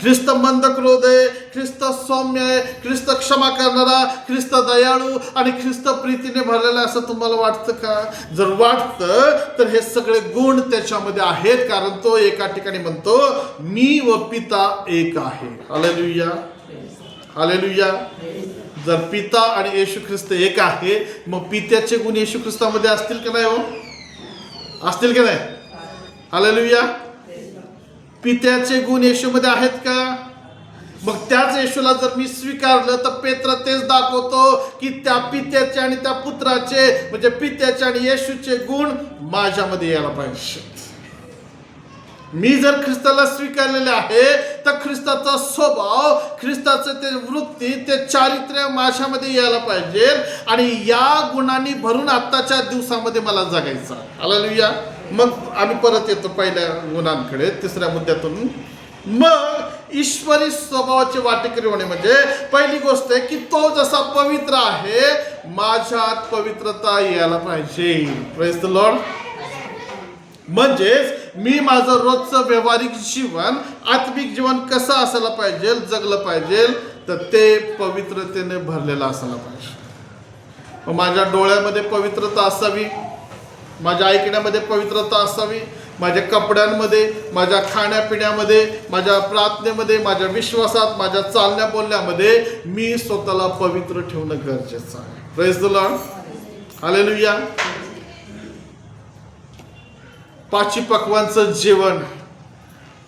ख्रिस्त मंद क्रोध आहे, ख्रिस्त सौम्य आहे, ख्रिस्त क्षमा करणारा, ख्रिस्त दयाळू आणि ख्रिस्त प्रीतीने भरलेला असं तुम्हाला वाटतं का? जर वाटतं तर हे सगळे गुण त्याच्यामध्ये आहेत, कारण तो एका ठिकाणी म्हणतो मी व पिता एक आहे. हालेलुया. हालेलुया. जर पिता आणि येशू ख्रिस्त एक आहे, मग पित्याचे गुण येशू ख्रिस्तामध्ये असतील की नाही? हो, असतील की नाही? हालेलुया. पित्याचे गुण येशूमध्ये आहेत का? मग त्याच येशूला जर मी स्वीकारलं तर पेत्र तेच दाखवतो की त्या पित्याचे आणि त्या पुत्राचे म्हणजे पित्याचे आणि येशूचे गुण माझ्यामध्ये यायला पाहिजे. मी जर ख्रिस्ताला स्वीकारलेले आहे तर ख्रिस्ताचा स्वभाव, ख्रिस्ताचं ते वृत्ती, ते चारित्र्य माझ्यामध्ये यायला पाहिजे आणि या गुणांनी भरून आत्ताच्या दिवसामध्ये मला जगायचं. हालेलुया. मग आम्ही परत येतो पहिल्या गुणांकडे, तिसऱ्या मुद्द्यातून. मग ईश्वरी स्वभावाचे वाटेकरी होणे म्हणजे पहिली गोष्ट आहे की तो जसा पवित्र आहे माझ्यात पवित्रता यायला पाहिजे. Praise the Lord. म्हणजेच मी माझं रोजचं व्यावहारिक जीवन, आत्मिक जीवन कसं असायला पाहिजे, जगलं पाहिजे तर ते पवित्रतेने भरलेलं असायला पाहिजे. माझ्या डोळ्यामध्ये पवित्रता असावी, माझ्या ऐकण्यामध्ये पवित्रता असावी, माझ्या कपड्यांमध्ये, माझ्या खाण्यापिण्यामध्ये, माझ्या प्रार्थनेमध्ये, माझ्या विश्वासात, माझ्या चालण्या बोलण्यामध्ये मी स्वतःला पवित्र ठेवणं गरजेचं आहे. Praise the Lord. हालेलुया. पाची पक्वांचं जेवण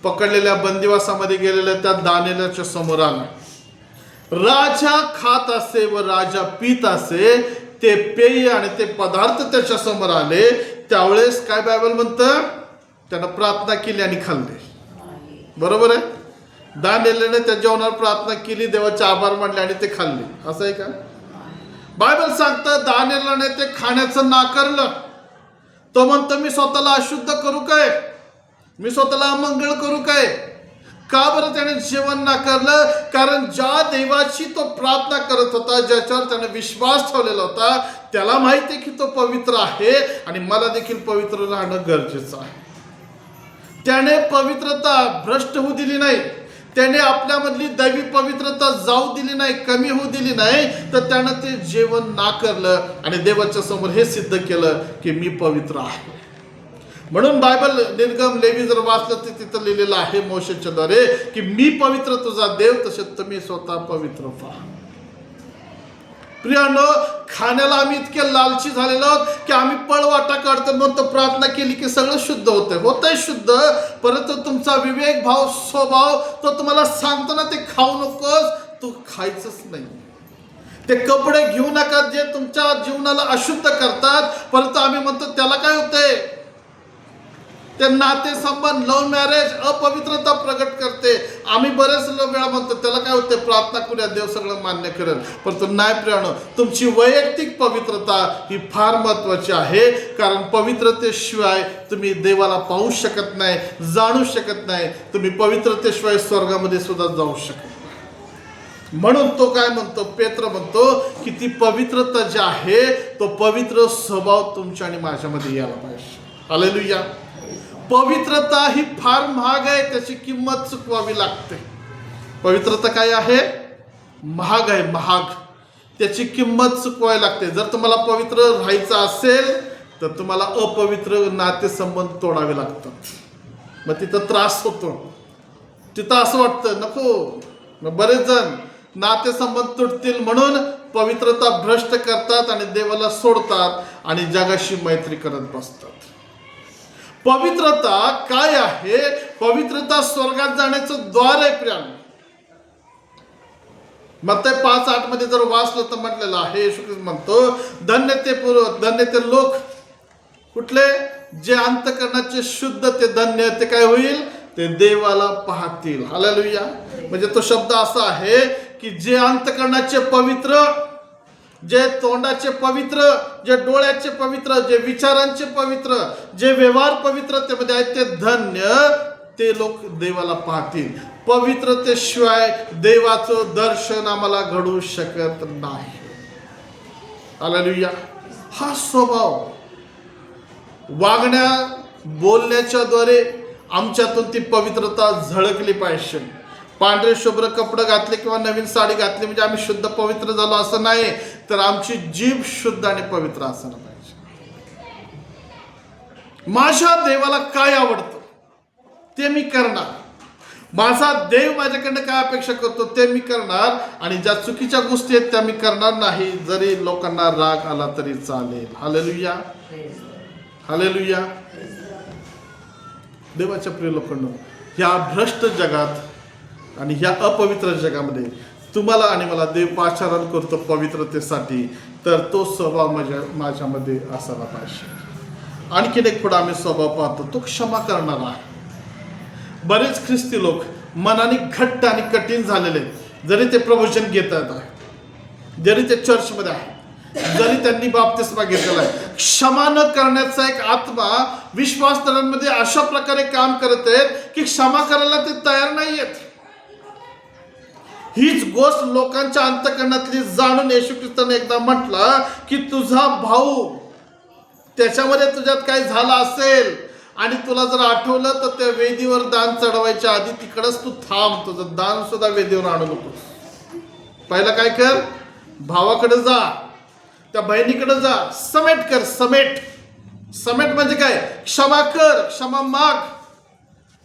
पकडलेल्या बंदिवासामध्ये गेलेल्या त्या दानिएलच्या समोर आलं. राजा खात असे व राजा पित असे ते पेय आणि ते पदार्थ त्याच्या समोर आले. त्यावेळेस काय बायबल म्हणतं, त्यानं प्रार्थना केली आणि खाल्ले. बरोबर आहे. दानिएलने त्या जेवणावर प्रार्थना केली, देवाचे आभार मानले आणि ते खाल्ले. असं आहे का? बायबल सांगतं दानिएलने ते खाण्याचं नाकारलं. तो म्हणतो मी स्वतःला अशुद्ध करू काय, मी स्वतःला अमंगळ करू काय. का बरं त्याने जेवण नाकारलं? कारण ज्या देवाची तो प्रार्थना करत होता, ज्याच्यावर त्याने विश्वास ठेवलेला होता, त्याला माहिती आहे की तो पवित्र आहे आणि मला देखील पवित्र राहणं गरजेचं आहे. त्याने पवित्रता भ्रष्ट होऊ दिली नाही, त्याने आपल्यामधली दैवी पवित्रता जाऊ दिली नाही, कमी होऊ दिली नाही, तर त्यानं ते जेवण नाकारलं आणि देवाच्या समोर हे सिद्ध केलं की मी पवित्र आहे. म्हणून बायबल निर्गम लेवी जर वाचलं तर तिथं लिहिलेलं आहे मोशेच्या द्वारे की मी पवित्र तुझा देव, तसे तुम्ही स्वतः पवित्र व्हा. प्रियानो, खाण्याला आम्ही इतके लालची झालेलो आहोत की आम्ही पळवाटा काढतो, म्हणतो प्रार्थना केली की सगळं शुद्ध होतंय शुद्ध, परंतु तुमचा विवेक भाव, स्वभाव तो तुम्हाला सांगतो ना ते खाऊ नकोस, तू खायचंच नाही. ते कपडे घेऊ नका जे तुमच्या जीवनाला अशुद्ध करतात, परंतु आम्ही म्हणतो त्याला काय होतंय, ते नाते संबंध, लव्ह मॅरेज अपवित्रता प्रगट करते. आम्ही बरेच वेळा म्हणतो त्याला काय होते, प्रार्थना करूया देव सगळं मान्य करेल. परंतु नाही प्रियानो, तुमची वैयक्तिक पवित्रता ही फार महत्वाची आहे. कारण पवित्रतेशिवाय तुम्ही देवाला पाहू शकत नाही, जाणू शकत नाही. तुम्ही पवित्रतेशिवाय स्वर्गामध्ये सुद्धा जाऊ शकत नाही. म्हणून तो काय म्हणतो, पेत्र म्हणतो की ती पवित्रता जी आहे तो पवित्र स्वभाव तुमच्या आणि माझ्यामध्ये यायला पाहिजे. हालेलुया. पवित्रता ही फार महाग आहे, त्याची किंमत चुकवावी लागते. पवित्रता काय आहे? महाग आहे, महाग. त्याची किंमत चुकवावी लागते. जर तुम्हाला पवित्र राहायचं असेल तर तुम्हाला अपवित्र नातेसंबंध तोडावे लागतात. मग तिथं त्रास होतो, तिथं असं वाटतं नको. मग बरेच जण नातेसंबंध तुटतील म्हणून पवित्रता भ्रष्ट करतात आणि देवाला सोडतात आणि जगाशी मैत्री करत बसतात. पवित्रता काय आहे? पवित्रता स्वर्गात जाण्याचं द्वार आहे प्रियानो. मत्तई 5:8 मध्ये जर वाचलं तर म्हटलेलं आहे, येशू ख्रिस्त म्हणतो धन्य ते लोक कुठले, जे अंतःकरणाचे शुद्ध, ते धन्य, ते काय होईल, ते देवाला पाहतील. हालेलुया. म्हणजे तो शब्द असा आहे की जे अंतःकरणाचे पवित्र, जे तोंडाचे पवित्र, जे डोळ्याचे पवित्र, जे विचारांचे पवित्र, जे व्यवहार पवित्रतेमध्ये आहेत ते धन्य, ते लोक देवाला पाहतील. पवित्रतेशिवाय देवाचं दर्शन आम्हाला घडू शकत नाही. हालेलुया. हा स्वभाव वागण्या बोलण्याच्या द्वारे आमच्यातून ती पवित्रता झळकली पाहिजे. पांढरे शुभ्र कपडे घातले किंवा नवीन साडी घातली म्हणजे आम्ही शुद्ध पवित्र झालो असं नाही, तर आमची जीभ शुद्ध आणि पवित्र असायला पाहिजे. माझ्या देवाला काय आवडतं ते मी करणार, माझा देव माझ्याकडनं काय अपेक्षा करतो ते मी करणार, आणि ज्या चुकीच्या गोष्टी आहेत त्या मी करणार नाही, जरी लोकांना राग आला तरी चालेल. हालेलुया. हालेलुया. देवाच्या प्रिय लोकांनो, या भ्रष्ट जगात आणि ह्या अपवित्र जगामध्ये तुम्हाला आणि मला देव पाचारण करतो पवित्रतेसाठी, तर तो स्वभाव माझ्यामध्ये असायला पाहिजे. आणखीन एक पुढे आम्ही स्वभाव पाहतो, तो क्षमा करणारा आहे. बरेच ख्रिस्ती लोक मनाने घट्ट आणि कठीण झालेले, जरी ते प्रवचन घेत आहेत, जरी ते चर्चमध्ये आहे, जरी त्यांनी बाप्तिस्मा घेतलेला आहे, क्षमा न करण्याचा एक आत्मा विश्वासदारांमध्ये अशा प्रकारे काम करत आहेत की क्षमा करायला ते तयार नाही आहेत. हीच गोष्ट लोकांच्या अंतःकरणातली जाणून येशू ख्रिस्ताने एकदा म्हटलं की तुझा भाऊ त्याच्यामध्ये तुझ्यात काय झालं असेल आणि तुला जर आठवलं तर त्या वेदीवर दान चढवायच्या आधी तिकडच तू थांब, तुझं दान सुद्धा वेदीवर आणू नकोस. पहिला काय कर, भावाकडे जा, त्या बहिणीकडे जा, समेट कर. समेट म्हणजे काय, क्षमा कर, क्षमा माग,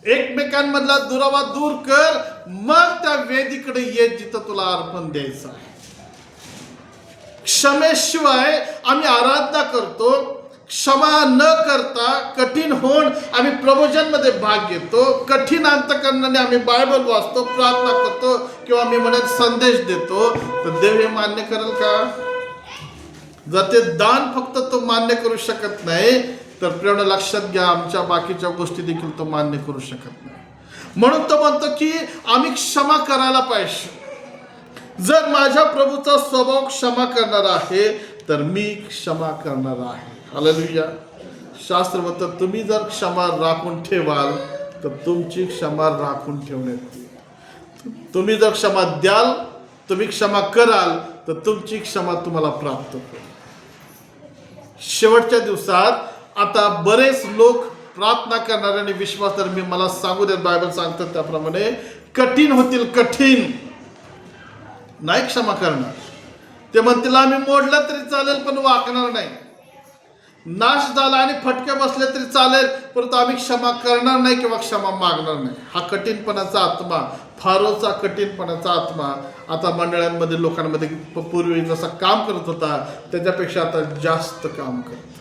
एकमेकांमधला दुरावा दूर कर, मग त्या वेदीकडे ये जिथं तुला अर्पण द्यायचं आहे. क्षमेशिवाय आम्ही आराधना करतो, क्षमा न करता कठीण होऊन आम्ही प्रवचनमध्ये भाग घेतो, कठीण अंतःकरणाने आम्ही बायबल वाचतो, प्रार्थना करतो किंवा मी म्हणत संदेश देतो, तर देव हे मान्य करेल का? जर ते दान फक्त तो मान्य करू शकत नाही, तर प्रेरणा लक्षात घ्या, आमच्या बाकीच्या गोष्टी देखील तो मान्य करू शकत नाही. म्हणून तो म्हणतो की आम्ही क्षमा करायला पाहिजे. जर माझ्या प्रभूचा स्वभाव क्षमा करणारा आहे, तर मी क्षमा करणार आहे. हालेलुया. शास्त्र म्हणतं, तुम्ही जर क्षमा राखून ठेवाल तर तुमची क्षमा राखून ठेवण्यात येईल. तुम्ही जर क्षमा द्याल, तुम्ही क्षमा कराल, तर तुमची क्षमा तुम्हाला प्राप्त होईल. शेवटच्या दिवसात आता बरेच लोक प्रार्थना करणारे आणि विश्वास, मी मला सांगू देत, बायबल सांगतात त्याप्रमाणे कठीण होतील, कठीण नाही क्षमा करणार. ते म्हणतील आम्ही मोडलं तरी चालेल पण वाकणार नाही, नाश झाला आणि फटके बसले तरी चालेल, परंतु आम्ही क्षमा करणार नाही किंवा क्षमा मागणार नाही. हा कठीणपणाचा आत्मा, फारोचा कठीणपणाचा आत्मा आता मंडळांमध्ये, लोकांमध्ये पूर्वी जसा काम करत होता त्याच्यापेक्षा आता जास्त काम करतो.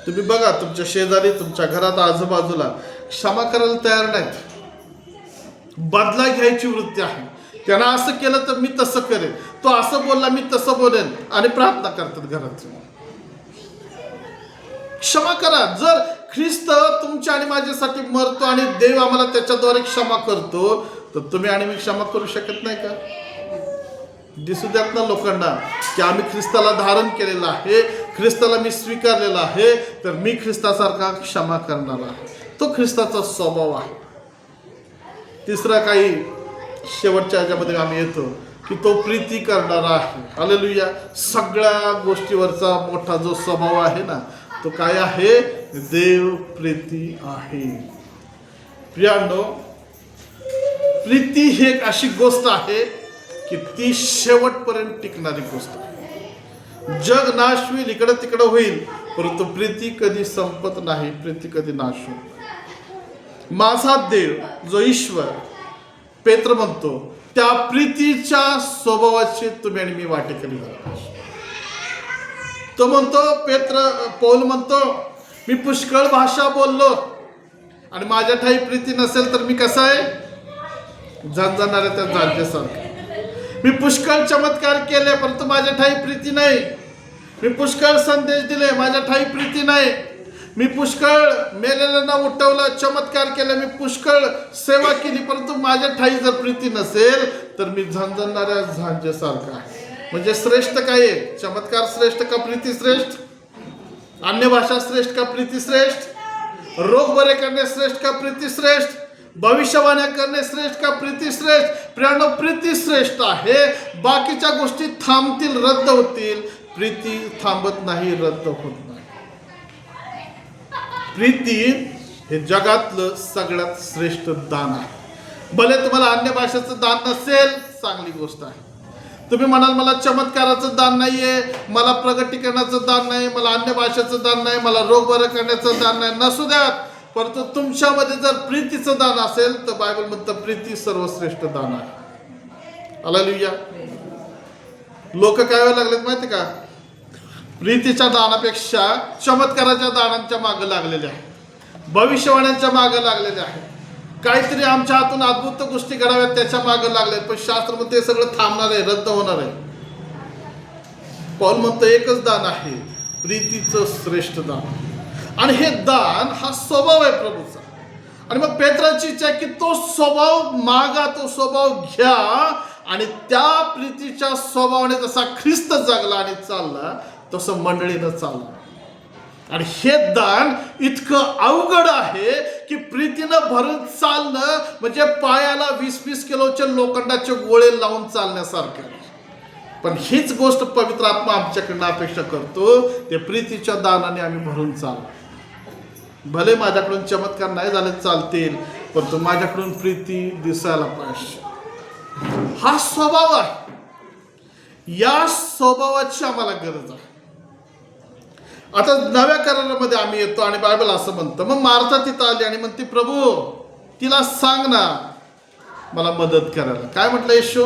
तुम्ही बघा, तुमच्या शेजारी, तुमच्या घरात, आजूबाजूला क्षमा करायला तयार नाहीत. बदला घ्यायची वृत्ती आहे. त्यानं असं केलं तर मी तसं करेन, तो असं बोलला मी तसं बोलेन, आणि प्रार्थना करतात घरात. क्षमा करा. जर ख्रिस्त तुमच्या आणि माझ्यासाठी मरतो आणि देव आम्हाला त्याच्याद्वारे क्षमा करतो, तर तुम्ही आणि मी क्षमा करू शकत नाही का? दिसू द्यात ना लोकांना की आम्ही ख्रिस्ताला धारण केलेलं आहे, ख्रिस्ताला मी स्वीकारलेलं आहे, तर मी ख्रिस्तासारखा क्षमा करणार आहे. तो ख्रिस्ताचा स्वभाव आहे. तिसरा काही शेवटच्या ह्याच्यामध्ये आम्ही येतो की तो प्रीती करणारा आहे. हालेलुया. सगळ्या गोष्टीवरचा मोठा जो स्वभाव आहे ना, तो काय आहे? देव प्रीती आहे. प्रियांनो, प्रीती ही एक अशी गोष्ट आहे की ती शेवटपर्यंत टिकणारी गोष्ट आहे. जग नाश होईल, इकडं तिकडं होईल, परंतु प्रीती कधी संपत नाही, प्रीती कधी नाश होत नाही. माझा देव जो ईश्वर, पेत्र म्हणतो, त्या प्रीतीच्या स्वभावाचे तुम्ही आणि मी वाटेकरी झाला पाहिजे. तो म्हणतो, पौल म्हणतो, मी पुष्कळ भाषा बोललो आणि माझ्या ठाई प्रीती नसेल तर मी कसा आहे? झणझणाऱ्या त्या झांजेसारखं. मी पुष्कळ चमत्कार केले परंतु माझ्या ठाई प्रीती नाही. मी पुष्कळ संदेश दिले, माझ्या ठाई प्रीती नाही. मी पुष्कळ मेलेल्यांना उठवलं, चमत्कार केले, मी पुष्कळ सेवा केली, परंतु माझ्या ठाई जर प्रीती नसेल तर मी झणझणणाऱ्या झांजेसारखा आहे. म्हणजे श्रेष्ठ काय आहे? चमत्कार श्रेष्ठ का प्रीती श्रेष्ठ? अन्य भाषा श्रेष्ठ का प्रीती श्रेष्ठ? रोग बरे करणे श्रेष्ठ का प्रीती श्रेष्ठ? भविष्यवाण्या करणे श्रेष्ठ का प्रीती श्रेष्ठ? प्रियांनो, प्रीती श्रेष्ठ आहे. बाकीच्या गोष्टी थांबतील, रद्द होतील, प्रीती थांबत नाही, रद्द होत नाही. प्रीती हे जगातलं सगळ्यात श्रेष्ठ दान आहे. भले तुम्हाला अन्य भाषेचं दान नसेल, चांगली गोष्ट आहे. तुम्ही म्हणाल मला चमत्काराचं दान नाहीये, मला प्रगटीकरणाचं दान नाही, मला अन्य भाषेचं दान नाही, मला रोग बरं करण्याचं दान नाही, नसू द्यात, परंतु तुमच्यामध्ये जर प्रीतीचं दान असेल तर बायबल म्हणतं प्रीती सर्वश्रेष्ठ दान आहे. हालेलुया. लोक काय व्हायला लागलेत माहिती का? प्रीतीच्या दानापेक्षा चमत्काराच्या दानांच्या मागे लागलेले आहे, भविष्यवाण्यांच्या मागे लागलेले आहे. काहीतरी आमच्या हातून अद्भुत गोष्टी घडाव्यात त्याच्या मागे लागले, पण शास्त्र म्हणते सगळं थांबणार आहे, रद्द होणार आहे. पौल म्हणतो एकच दान आहे, प्रीतीचं श्रेष्ठ दान. आणि हे दान हा स्वभाव आहे प्रभूचा. आणि मग पेत्राची इच्छा आहे की तो स्वभाव मागा, तो स्वभाव घ्या आणि त्या प्रीतीच्या स्वभावाने जसा ख्रिस्त जगला आणि चालला तसं मंडळीनं चाललं. आणि हे दान इतकं अवघड आहे की प्रीतीनं भरून चालणं म्हणजे पायाला 20-20 किलोचे लोखंडाचे गोळे लावून चालण्यासारखं. पण हीच गोष्ट पवित्र आत्मा आमच्याकडनं अपेक्षा करतो, ते प्रीतीच्या दानाने आम्ही भरून चालू. भले माझ्याकडून चमत्कार नाही झाले चालतील, परंतु माझ्याकडून प्रीती दिसायला पाहिजे. हा स्वभाव आहे, या स्वभावाची आम्हाला गरज आहे. आता नव्या करारामध्ये आम्ही येतो आणि बायबल असं म्हणतं, मग मार्था तिथं आली आणि म्हणते प्रभू तिला सांग ना मला मदत करायला. काय म्हटलं येशू?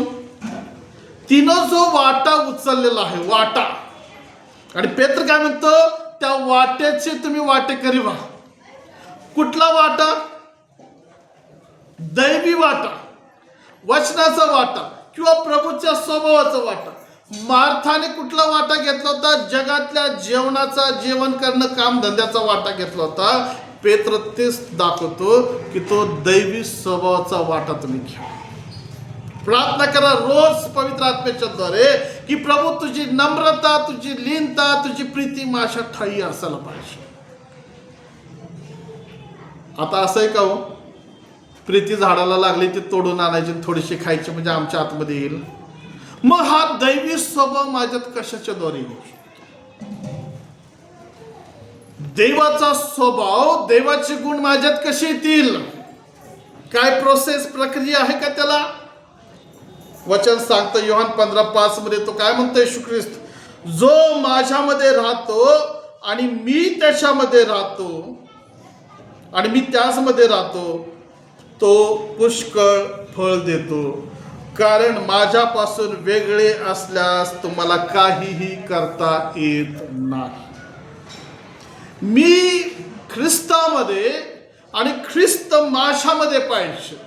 तिनं जो वाटा उचललेला आहे, वाटा. आणि पेत्र काय म्हणतो? त्या वाट्याचे तुम्ही वाटेकरी व्हा. कुठला वाटा? दैवी वाटा, वचनाचा वाटा किंवा प्रभूच्या स्वभावाचा वाटा. मार्थाने कुठला वाटा घेतला होता? जगातल्या जेवणाचा, जेवण करणं, काम धंद्याचा वाटा घेतला होता. पेत्र तेच दाखवतो की तो दैवी स्वभावाचा वाटा तुम्ही घ्या. प्रार्थना करा रोज पवित्र आत्म्याच्या द्वारे की प्रभू तुझी नम्रता, तुझी लीनता, तुझी प्रीती माझ्या ठाई असायला पाहिजे. आता असं आहे का हो, प्रीती झाडाला लागली ती तोडून आणायची, थोडीशी खायची म्हणजे आमच्या आतमध्ये येईल. मग हा दैवी स्वभाव माझ्यात कशाच्या द्वारे येईल? देवाचा स्वभाव, देवाचे गुण माझ्यात कसे येतील? काय प्रोसेस, प्रक्रिया आहे का त्याला? वचन सांगतं योहान 15:5 मध्ये. तो काय म्हणतो येशू ख्रिस्त? जो माझ्यामध्ये राहतो आणि मी त्याच्यामध्ये राहतो आणि मी त्याचमध्ये राहतो तो पुष्कळ फळ देतो, कारण माझ्यापासून वेगळे असल्यास तुम्हाला काहीही करता येत नाही. मी ख्रिस्तामध्ये आणि ख्रिस्त माझ्यामध्ये पाहिजे.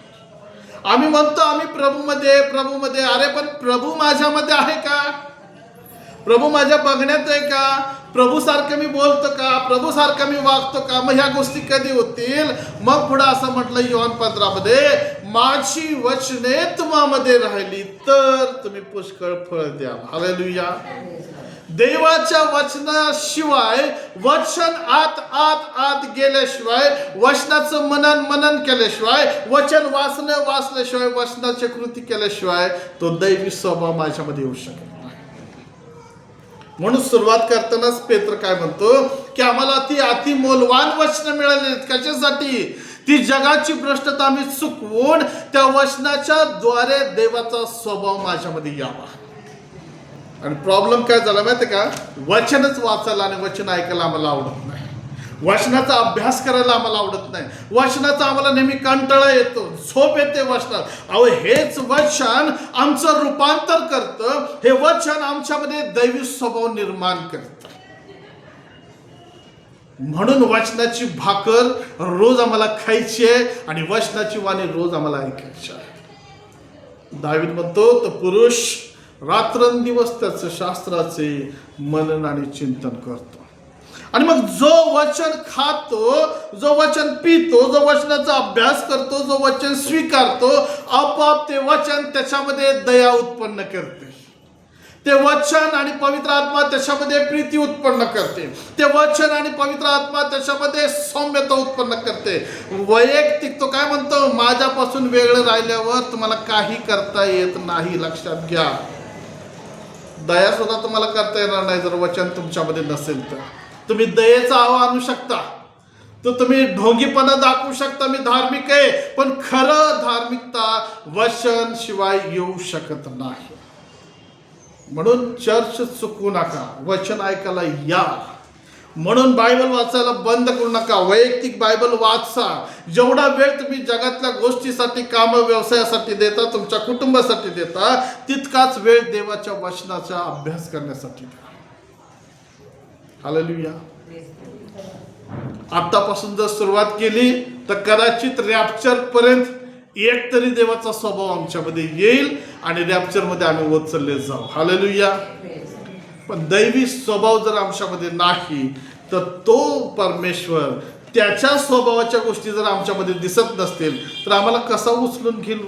आम्ही म्हणतो आम्ही प्रभूमध्ये, प्रभूमध्ये. अरे पण प्रभू माझ्यामध्ये आहे का? प्रभू माझ्या बघण्यात आहे का? प्रभूसारखं मी बोलतो का? प्रभूसारखं मी वागतो का? मग ह्या गोष्टी कधी होतील? मग पुढे असं म्हटलं योहान 15 मध्ये, माझी वचने तुम्हामध्ये राहिली तर तुम्ही पुष्कळ फळ द्या. हालेलुया. देवाच्या वचनाशिवाय, वचन आत आत आत गेल्याशिवाय, वचनाचं मनन केल्याशिवाय, वचन वाचल्याशिवाय, वचनाची कृती केल्याशिवाय तो दैवी स्वभाव माझ्यामध्ये येऊ शकत नाही. म्हणून सुरुवात करतानाच पेत्र काय म्हणतो की आम्हाला ती अति मौल्यवान वचन मिळाली. कशासाठी? ती जगाची भ्रष्टता आम्ही चुकवून त्या वचनाच्या द्वारे देवाचा स्वभाव माझ्यामध्ये यावा. आणि प्रॉब्लेम काय झाला माहिती का? वचनच वाचायला आणि वचन ऐकायला आम्हाला आवडत नाही. वचनाचा अभ्यास करायला आम्हाला आवडत नाही. वचनाचा आम्हाला नेहमी कंटाळा येतो, झोप येते वचनात. अहो हेच वचन आमचं रूपांतर करतं. हे वचन आमच्यामध्ये दैवी स्वभाव निर्माण करतं. म्हणून वचनाची भाकर रोज आम्हाला खायची आहे आणि वचनाची वाणी रोज आम्हाला ऐकायची आहे. दावीद म्हणतो तो पुरुष रात्रंदिवस त्याचं शास्त्राचे मनन आणि चिंतन करतो. आणि मग जो वचन खातो, जो वचन पितो, जो वचनाचा अभ्यास करतो, जो वचन स्वीकारतो, आपोआप ते वचन त्याच्यामध्ये दया उत्पन्न करते. ते वचन आणि पवित्र आत्मा त्याच्यामध्ये प्रीती उत्पन्न करते. ते वचन आणि पवित्र आत्मा त्याच्यामध्ये सौम्यता उत्पन्न करते. वैयक्तिक तो काय म्हणतो? माझ्यापासून वेगळं राहिल्यावर तुम्हाला काही करता येत नाही. लक्षात घ्या. दया सुद्धा तुम्हाला करता येणार नाही जर वचन तुमच्यामध्ये नसेल तर. तुम्ही दयेचा आवा आणू शकता, तर तुम्ही ढोंगीपणा दाखवू शकता, मी धार्मिक आहे, पण खरं धार्मिकता वचन शिवाय येऊ शकत नाही. म्हणून चर्च चुकवू नका, वचन ऐकायला या. म्हणून बायबल वाचायला बंद करू नका. वैयक्तिक बायबल वाचा. जेवढा वेळ तुम्ही जगातल्या गोष्टीसाठी, काम व्यवसायासाठी देता, तुमच्या कुटुंबासाठी देता, तितकाच वेळ देवाच्या वचनाचा अभ्यास करण्यासाठी द्या. हालेलुया. आतापासून जर सुरुवात केली तर कदाचित रॅप्चर पर्यंत एक तरी देवाचा स्वभाव आमच्यामध्ये येईल आणि रॅप्चर मध्ये आम्ही उचलले जाऊ. हालेलुया. पण दैवी स्वभाव जर आमच्यामध्ये नाही तर तो परमेश्वर त्याच्या स्वभावाच्या गोष्टी जर आमच्यामध्ये दिसत नसतील तर आम्हाला कसा उचलून घेईल?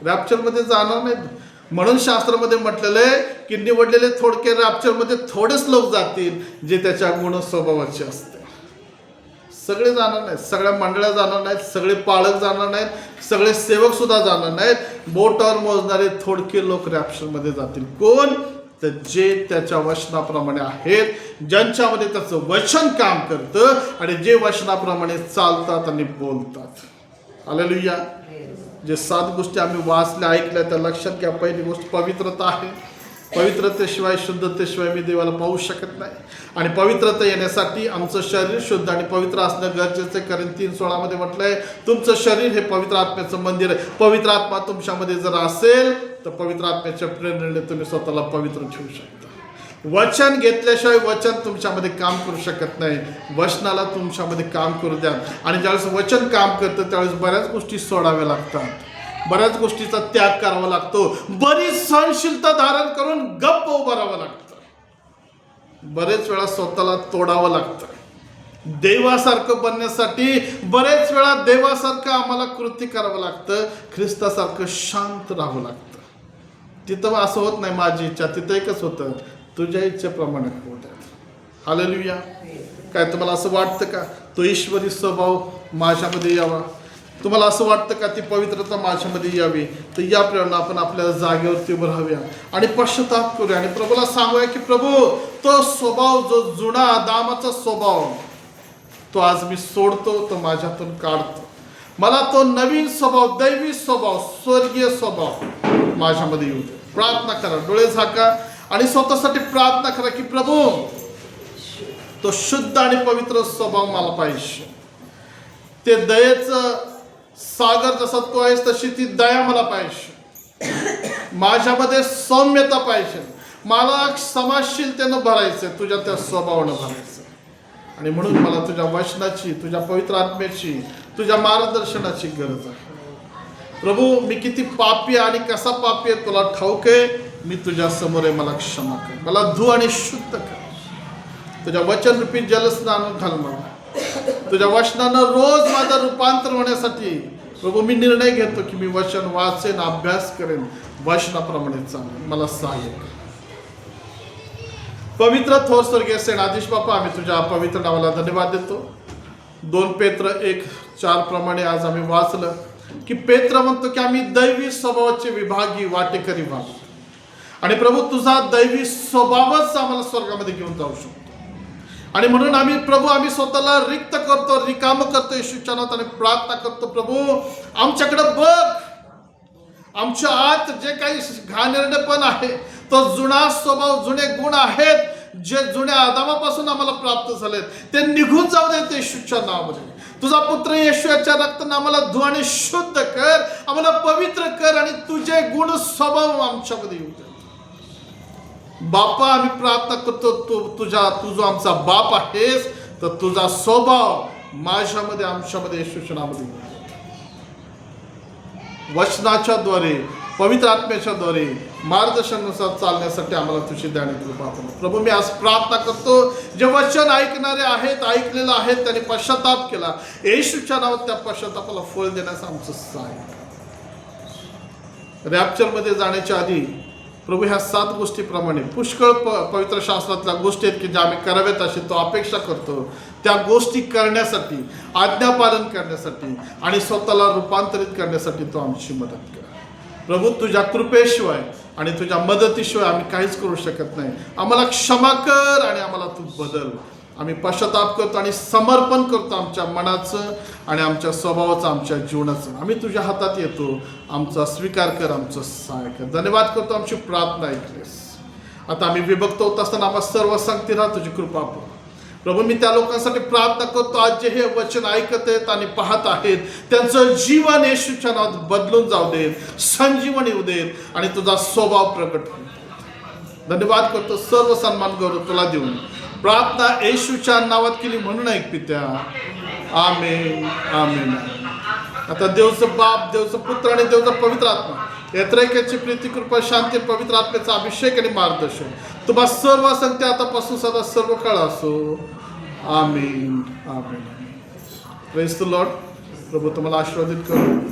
रॅप्चर मध्ये जाणार नाही. म्हणून शास्त्रामध्ये म्हटलेलं आहे की निवडलेले थोडके रॅप्चर मध्ये थोडेच लोक जातील जे त्याच्या गुण स्वभावाचे असते. सगळे जाणार नाहीत, सगळ्या मंडळ्या जाणार नाहीत, सगळे पालक जाणार नाहीत, सगळे सेवक सुद्धा जाणार नाहीत. बोटावर मोजणारे थोडके लोक रॅप्चर मध्ये जातील. कोण? तर जे त्याच्या वचनाप्रमाणे आहेत, ज्यांच्यामध्ये त्याचं वचन काम करतं आणि जे वचनाप्रमाणे चालतात आणि बोलतात. हालेलुया. जे 7 गोष्टी आम्ही वाचल्या ऐकल्या त्या लक्षात घ्या. पहिली गोष्ट पवित्रता आहे. पवित्रतेशिवाय, शुद्धतेशिवाय मी देवाला पाहू शकत नाही. आणि पवित्रता येण्यासाठी आमचं शरीर शुद्ध आणि पवित्र असणं गरजेचं आहे. कारण 3:16 मध्ये म्हटलंय तुमचं शरीर हे पवित्र आत्म्याचं मंदिर आहे. पवित्र आत्मा तुमच्यामध्ये जर असेल तर पवित्र आत्म्याच्या प्रेरणेने तुम्ही स्वतःला पवित्र ठेवू शकता. वचन घेतल्याशिवाय वचन तुमच्यामध्ये काम करू शकत नाही. वचनाला तुमच्यामध्ये काम करू द्या. आणि ज्यावेळेस वचन काम करतं त्यावेळेस बऱ्याच गोष्टी सोडाव्या लागतात, बऱ्याच गोष्टीचा त्याग करावा लागतो, बरीच सहनशीलता धारण करून गप्प उभं राहावं लागतं, बरेच वेळा स्वतःला तोडावं लागतं. देवासारखं बनण्यासाठी बरेच वेळा देवासारखं आम्हाला कृती करावं लागतं, ख्रिस्तासारखं शांत राहावं लागतं. तिथं असं होत नाही माझी इच्छा, तिथं एकच होतं तुझ्या इच्छेप्रमाणे होत आहे. हालेलुया. काय तुम्हाला असं वाटतं का तो ईश्वरी स्वभाव माझ्यामध्ये यावा? तुम्हाला असं वाटतं का ती पवित्रता माझ्यामध्ये यावी? तर या प्रेरणा आपण आपल्या जागेवरती उभं राहूया आणि पश्चाताप करूया आणि प्रभूला सांगूया की प्रभू तो स्वभाव, जो जुना आदामाचा स्वभाव, तो आज मी सोडतो, तो माझ्यातून काढतो. मला तो नवीन स्वभाव, दैवी स्वभाव, स्वर्गीय स्वभाव माझ्यामध्ये येऊ दे. प्रार्थना करा, डोळे झाका आणि स्वतःसाठी प्रार्थना करा की प्रभू तो शुद्ध आणि पवित्र स्वभाव मला पाहिजे. ते दयेचं सागर जसा तू आहेस तशी ती दया मला पाहिजे. माझ्यामध्ये सौम्यता पाहिजे. मला समाजशीलतेनं भरायचं, तुझ्या त्या स्वभावानं भरायचं. आणि म्हणून मला तुझ्या वचनाची, तुझ्या पवित्र आत्म्याची, तुझ्या मार्गदर्शनाची गरज आहे. प्रभू मी किती पापी आणि कसा पापी आहे तुला ठाऊक आहे. मी तुझ्या समोर आहे, मला क्षमा कर, मला धु आणि शुद्ध कर. तुझ्या वचन रूपी जलस्नान घाल मला. तुझ्या वचनानं रोज माझं रूपांतर होण्यासाठी प्रभू मी निर्णय घेतो की मी वचन वाचेन, अभ्यास करेन, वचनाप्रमाणे चालेन. मला सहाय्य कर. पवित्र थोर स्वर्गीय सेनाधीश बापा, आम्ही तुझ्या पवित्र नावाला धन्यवाद देतो. 2 पेत्र 1:4 प्रमाणे आज आम्ही वाचलं की पेत्र म्हणतो की आम्ही दैवी स्वभावाचे विभागी वाटेकरी व्हावे. आणि प्रभू तुझा दैवी स्वभावच आम्हाला स्वर्गामध्ये घेऊन जाऊ शकतो. आणि म्हणून आम्ही प्रभू आम्ही स्वतःला रिक्त करतो, रिकाम करतो येशूच्या नावात आणि प्रार्थना करतो. प्रभू आमच्याकडे बघ, आमच्या आत जे काही घाणेरडेपण आहे, तो जुना स्वभाव, जुने गुण आहेत जे जुन्या आदामापासून आम्हाला प्राप्त झालेत, ते निघून जाऊ देत येशूच्या नावामध्ये. तुझा पुत्र येशूच्या रक्ताने आम्हाला धु आणि शुद्ध कर, आम्हाला पवित्र कर आणि तुझे गुण स्वभाव आमच्यामध्ये येऊ दे. बापा आम्ही प्रार्थना करतो, तू जो आमचा बाप आहेस, तर तुझा स्वभाव माझ्यामध्ये, आमच्यामध्ये येशूच्या नावामध्ये वचनाच्या द्वारे, पवित्र आत्म्याच्या द्वारे मार्गदर्शनानुसार चालण्यासाठी आम्हाला तुझी दान कृपा कर. प्रभू मी आज प्रार्थना करतो, जे वचन ऐकणारे आहेत, ऐकलेलं आहेत, त्यांनी पश्चाताप केला, येशूच्या नावात त्या पश्चातापाला फळ देण्याचं आमचं सहाय्य. रॅप्चरमध्ये जाण्याच्या आधी प्रभू ह्या 7 गोष्टीप्रमाणे पुष्कळ पवित्र शास्त्रातल्या गोष्टी आहेत की ज्या आम्ही कराव्यात अशी तो अपेक्षा करतो. त्या गोष्टी करण्यासाठी, आज्ञापालन करण्यासाठी आणि स्वतःला रूपांतरित करण्यासाठी तो आमची मदत कर. प्रभू तुझ्या कृपेशिवाय आणि तुझ्या मदतीशिवाय आम्ही काहीच करू शकत नाही. आम्हाला क्षमा कर आणि आम्हाला तू बदल. आम्ही पश्चाताप करतो आणि समर्पण करतो आमच्या मनाचं आणि आमच्या स्वभावाचं, आमच्या जीवनाचं. आम्ही तुझ्या हातात येतो, आमचा स्वीकार कर, आमचं सहाय्य कर. धन्यवाद करतो, आमची प्रार्थना ऐकलीस. आता आम्ही विभक्त होत असताना आम्हाला सर्व संगती राहा, तुझी कृपा कर. प्रभू मी त्या लोकांसाठी प्रार्थना करतो आज जे हे वचन ऐकत आहेत आणि पाहत आहेत, त्यांचं जीवन येशूच्या नावात बदलून जाऊ देत, संजीवन येऊ देत आणि तुझा स्वभाव प्रकट होईल. धन्यवाद करतो, सर्व सन्मान गौरव तुला देऊन प्रार्थना येशूच्या नावात केली म्हणून ऐक पित्या. आमेन आमेन. आता देवचं बाप, देवचं पुत्र आणि देवचा पवित्र आत्मा या त्रैकाची प्रीती, कृपा, शांती, पवित्र आत्म्याचा अभिषेक आणि मार्गदर्शन तुम्हा सर्व संगते आतापासून सदा सर्व काळ असो. Amen amen. Praise the Lord. प्रभू तुम्हाला आशीर्वादित करू.